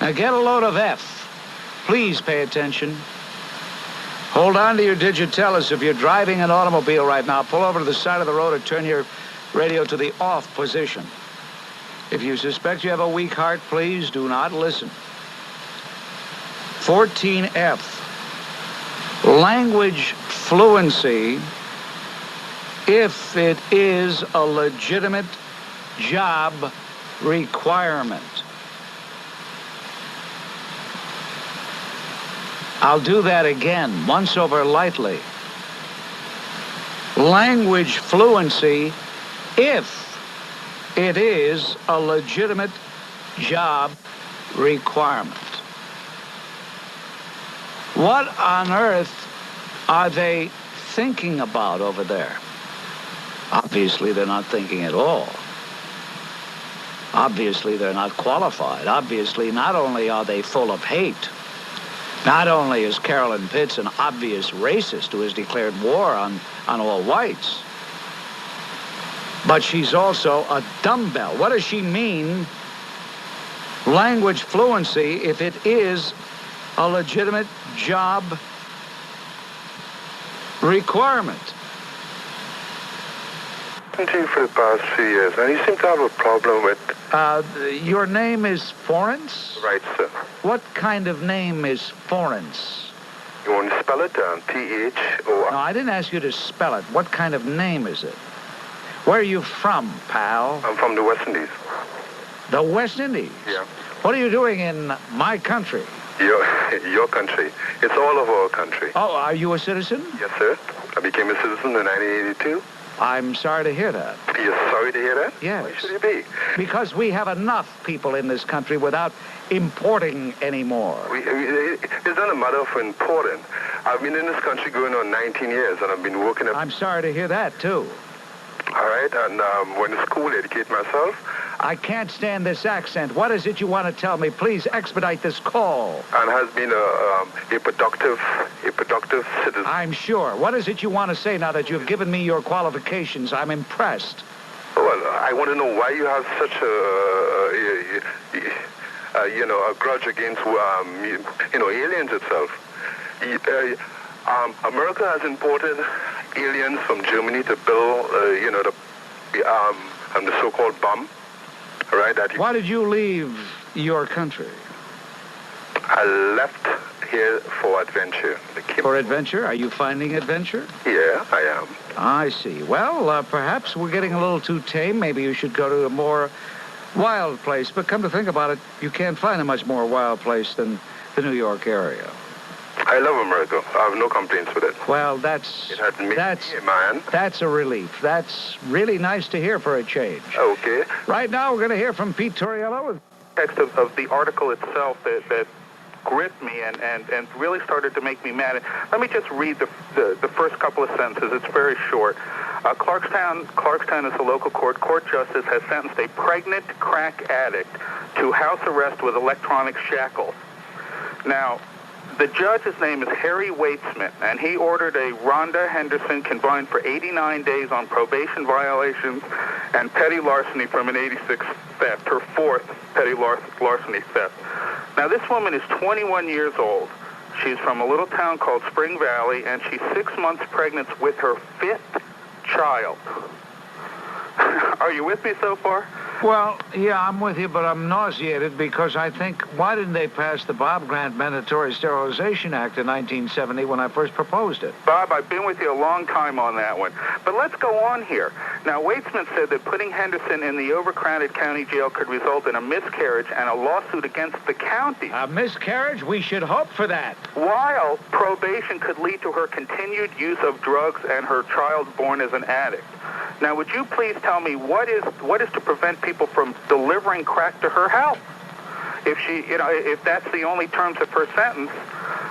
Now get a load of F. Please pay attention. Hold on to your digitalis. If you're driving an automobile right now, pull over to the side of the road or turn your radio to the off position. If you suspect you have a weak heart, please do not listen. 14F. Language fluency if it is a legitimate job requirement. I'll do that again, once over lightly. Language fluency if it is a legitimate job requirement. What on earth are they thinking about over there? Obviously, they're not thinking at all. Obviously, they're not qualified. Obviously, not only are they full of hate, not only is Carolyn Pitts an obvious racist who has declared war on all whites, but she's also a dumbbell. What does she mean, language fluency, if it is a legitimate job requirement? To you for the past few years, and you seem to have a problem with... Your name is Forrence? Right, sir. What kind of name is Forrence? You want to spell it down? T-H-O... No, I didn't ask you to spell it. What kind of name is it? Where are you from, pal? I'm from the West Indies. The West Indies? Yeah. What are you doing in my country? Your country. It's all of our country. Oh, are you a citizen? Yes, sir. I became a citizen in 1982. I'm sorry to hear that. You're sorry to hear that? Yes. Why should you be? Because we have enough people in this country without importing anymore. It's not a matter of importing. I've been in this country going on 19 years, and I've been working... I'm sorry to hear that, too. All right, and went to school, educate myself. I can't stand this accent. What is it you want to tell me? Please expedite this call. And has been a productive citizen. I'm sure. What is it you want to say now that you've given me your qualifications? I'm impressed. Well, I want to know why you have such a grudge against, aliens itself. America has imported aliens from Germany to build, the so-called bomb. Right? Why did you leave your country? I left here for adventure. For adventure? Are you finding adventure? Yeah, I am. I see. Well, perhaps we're getting a little too tame. Maybe you should go to a more wild place. But come to think about it, you can't find a much more wild place than the New York area. I love America. I have no complaints with it. Well, that's a relief. That's really nice to hear for a change. Okay. Right now, we're going to hear from Pete Torriello. Text of the article itself that gripped me and really started to make me mad. Let me just read the first couple of sentences. It's very short. Clarkstown is a local court. Court justice has sentenced a pregnant crack addict to house arrest with electronic shackles. Now, the judge's name is Harry Waitsman, and he ordered a Rhonda Henderson confined for 89 days on probation violations and petty larceny from an 86 theft, her fourth petty larceny theft. Now, this woman is 21 years old. She's from a little town called Spring Valley, and she's 6 months pregnant with her fifth child. Are you with me so far? Well, yeah, I'm with you, but I'm nauseated because I think, why didn't they pass the Bob Grant Mandatory Sterilization Act in 1970 when I first proposed it? Bob, I've been with you a long time on that one. But let's go on here. Now, Waitsman said that putting Henderson in the overcrowded county jail could result in a miscarriage and a lawsuit against the county. A miscarriage? We should hope for that. While probation could lead to her continued use of drugs and her child born as an addict. Now, would you please tell me what is to prevent people from delivering crack to her house? If she, if that's the only terms of her sentence,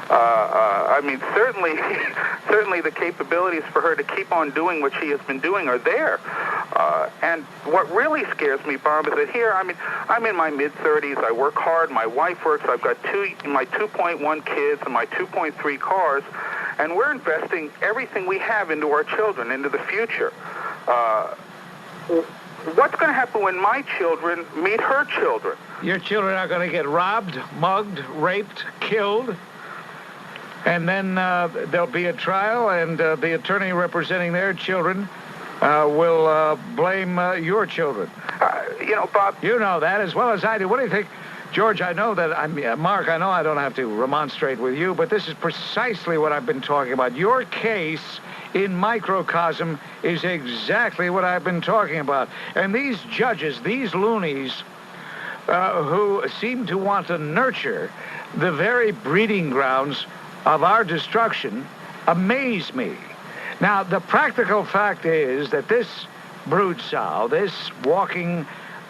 I mean, certainly the capabilities for her to keep on doing what she has been doing are there. And what really scares me, Bob, is that here, I mean, I'm in my mid-30s. I work hard. My wife works. I've got my 2.1 kids and my 2.3 cars, and we're investing everything we have into our children, into the future. What's going to happen when my children meet her children? Your children are going to get robbed, mugged, raped, killed, and then there'll be a trial, and the attorney representing their children will blame your children. Bob... You know that as well as I do. What do you think? George, I know that Mark, I know I don't have to remonstrate with you, but this is precisely what I've been talking about. Your case in microcosm is exactly what I've been talking about. And these judges, these loonies, who seem to want to nurture the very breeding grounds of our destruction, amaze me. Now, the practical fact is that this brood sow, this walking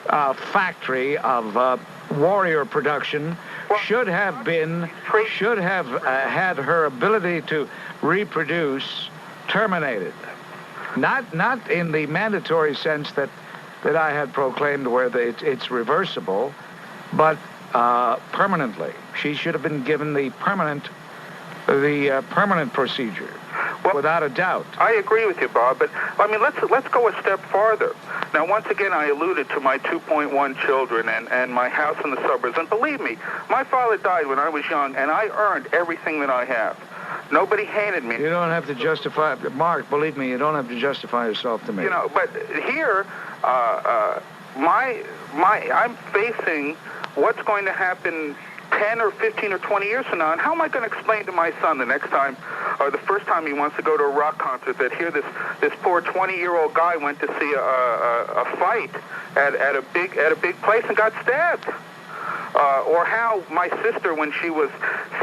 factory of warrior production, should have had her ability to reproduce terminated. Not in the mandatory sense that I had proclaimed, where it's reversible, but permanently. She should have been given the permanent procedure, without a doubt. I agree with you, Bob, but I mean, let's go a step farther. Now, once again, I alluded to my 2.1 children and my house in the suburbs, and believe me, my father died when I was young, and I earned everything that I have. Nobody handed me. You don't have to justify, Mark, believe me, you don't have to justify yourself to me. But here, I'm facing what's going to happen 10 or 15 or 20 years from now, and how am I going to explain to my son the next time, or the first time he wants to go to a rock concert, that here this poor 20-year-old guy went to see a fight at a big place and got stabbed? Or how my sister, when she was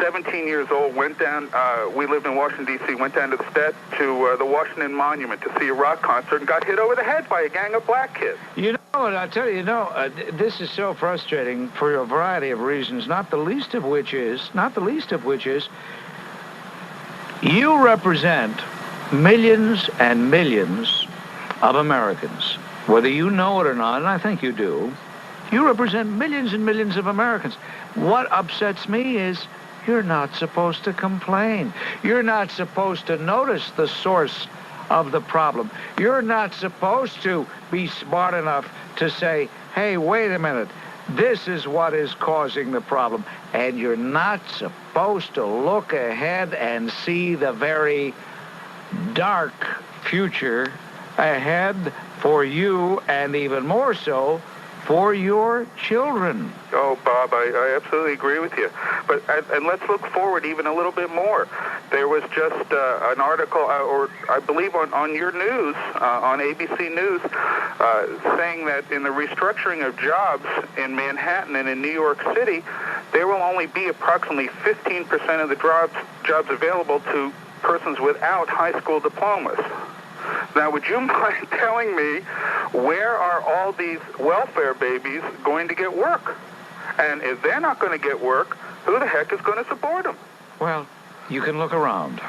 17 years old, went down, we lived in Washington, D.C., went down to the Washington Monument to see a rock concert and got hit over the head by a gang of black kids. You know what, I'll tell you, this is so frustrating for a variety of reasons, not the least of which is, you represent millions and millions of Americans, whether you know it or not, and I think you do. You represent millions and millions of Americans. What upsets me is you're not supposed to complain. You're not supposed to notice the source of the problem. You're not supposed to be smart enough to say, hey, wait a minute, this is what is causing the problem. And you're not supposed to look ahead and see the very dark future ahead for you, and even more so, for your children. Oh, Bob, I absolutely agree with you. But and let's look forward even a little bit more. There was just an article, or I believe on your news, on ABC News, saying that in the restructuring of jobs in Manhattan and in New York City, there will only be approximately 15% of the jobs available to persons without high school diplomas. Now, would you mind telling me, where are all these welfare babies going to get work? And if they're not going to get work, who the heck is going to support them? Well, you can look around.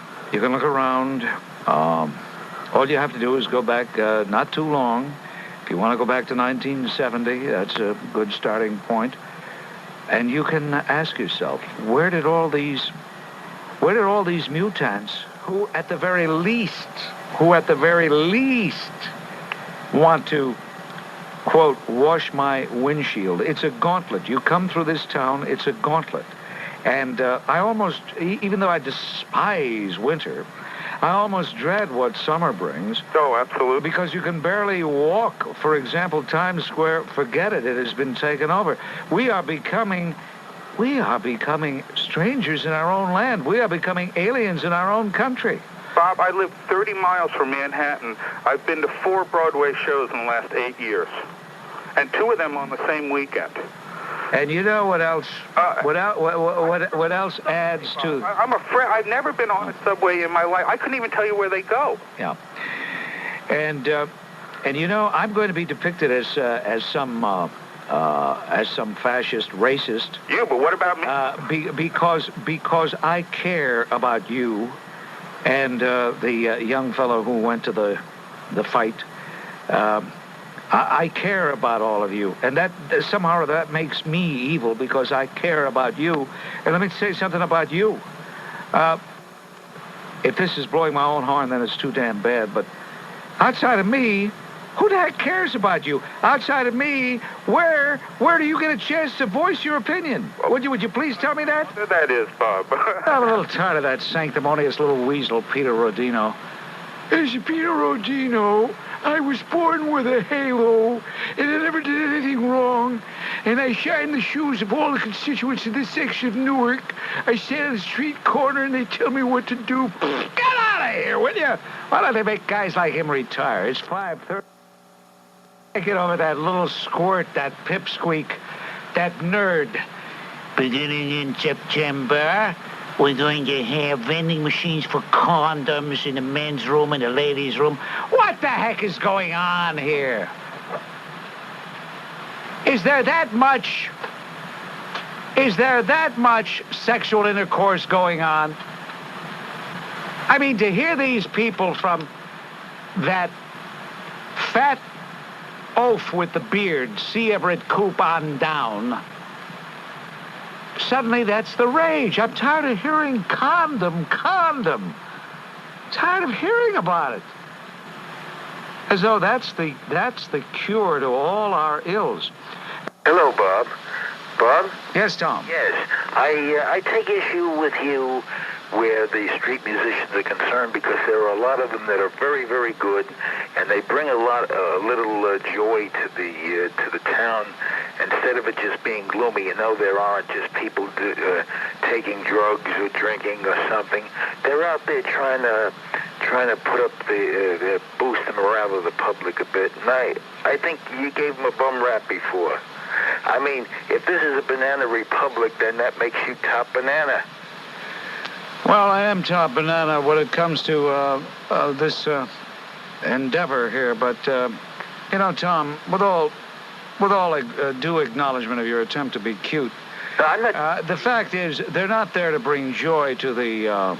All you have to do is go back not too long. If you want to go back to 1970, that's a good starting point. And you can ask yourself, where did all these mutants, who at the very least want to, quote, wash my windshield. It's a gauntlet. You come through this town, it's a gauntlet. And I almost, even though I despise winter, I almost dread what summer brings. Oh, absolutely. Because you can barely walk. For example, Times Square, forget it. It has been taken over. We are becoming strangers in our own land. We are becoming aliens in our own country. Bob, I live 30 miles from Manhattan. I've been to 4 Broadway shows in the last 8 years, and 2 of them on the same weekend. And you know what else? What else adds to? I'm afraid I've never been on a subway in my life. I couldn't even tell you where they go. Yeah. And you know, I'm going to be depicted as some fascist racist. You, but what about me? Because I care about you and the young fellow who went to the fight. I care about all of you, and that somehow that makes me evil because I care about you. And let me say something about you. If this is blowing my own horn, then it's too damn bad. But outside of me, who the heck cares about you? Outside of me, where do you get a chance to voice your opinion? Would you please tell me that? That is, Bob. I'm a little tired of that sanctimonious little weasel, Peter Rodino. As Peter Rodino, I was born with a halo, and I never did anything wrong. And I shine the shoes of all the constituents in this section of Newark. I stand on the street corner, and they tell me what to do. Get out of here, will you? Why don't they make guys like him retire? It's 5:30. Get over that little squirt, that pipsqueak, that nerd. Beginning in September, we're going to have vending machines for condoms in the men's room and the ladies' room. What the heck is going on here? Is there that much sexual intercourse going on? I mean, to hear these people from that fat oaf with the beard, C. Everett Koop on down, suddenly that's the rage. I'm tired of hearing condom. Tired of hearing about it. As though that's the cure to all our ills. Hello, Bob. Bob? Yes, Tom. Yes. I take issue with you where the street musicians are concerned because there are a lot of them that are very, very good, and they bring a little joy to the town. Instead of it just being gloomy, you know, there aren't just people taking drugs or drinking or something. They're out there trying to put up the boost the morale of the public a bit. And I think you gave them a bum rap before. I mean, if this is a banana republic, then that makes you top banana. Well, I am top banana when it comes to this endeavor here, but you know, Tom, with all due acknowledgement of your attempt to be cute, the fact is they're not there to bring joy to the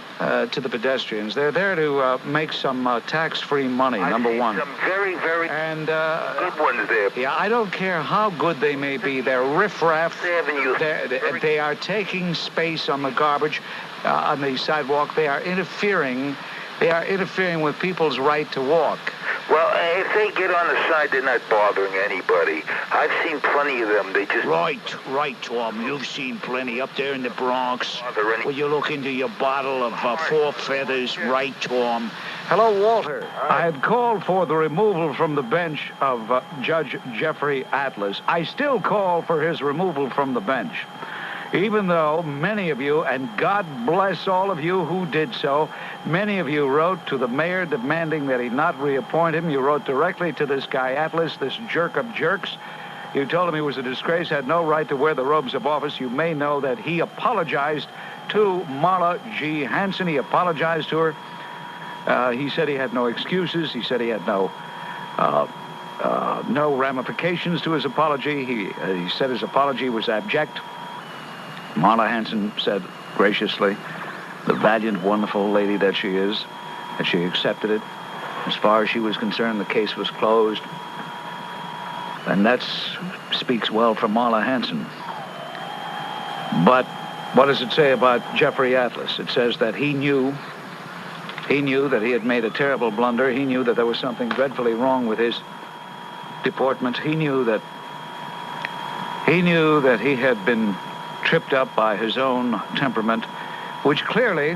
pedestrians. They're there to make some tax-free money. Number one. Some very, very good ones there. Yeah, I don't care how good they may be. They're riffraff. They are taking space on the garbage. On the sidewalk, they are interfering with people's right to walk. Well, if they get on the side, they're not bothering anybody. I've seen plenty of them. They just... Right, Tom. You've seen plenty up there in the Bronx. Will you look into your bottle of 4 feathers? Right, Tom. Hello, Walter. I had called for the removal from the bench of Judge Jeffrey Atlas. I still call for his removal from the bench. Even though many of you, and God bless all of you who did so, many of you wrote to the mayor demanding that he not reappoint him. You wrote directly to this guy Atlas, this jerk of jerks. You told him he was a disgrace, had no right to wear the robes of office. You may know that he apologized to Marla G. Hansen. He apologized to her. He said he had no excuses. He said he had no ramifications to his apology. He said his apology was abject. Marla Hansen said graciously, the valiant, wonderful lady that she is, that she accepted it. As far as she was concerned, the case was closed. And that speaks well for Marla Hansen. But what does it say about Jeffrey Atlas? It says that he knew that he had made a terrible blunder. He knew that there was something dreadfully wrong with his deportment. He knew that he had been tripped up by his own temperament, which clearly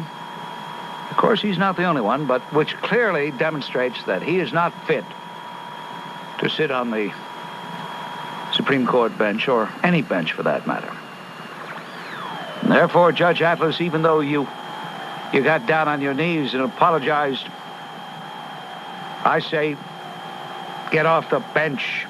course, he's not the only one, but which clearly demonstrates that he is not fit to sit on the Supreme Court bench, or any bench for that matter. And therefore, Judge Atlas, even though you got down on your knees and apologized, I say, get off the bench.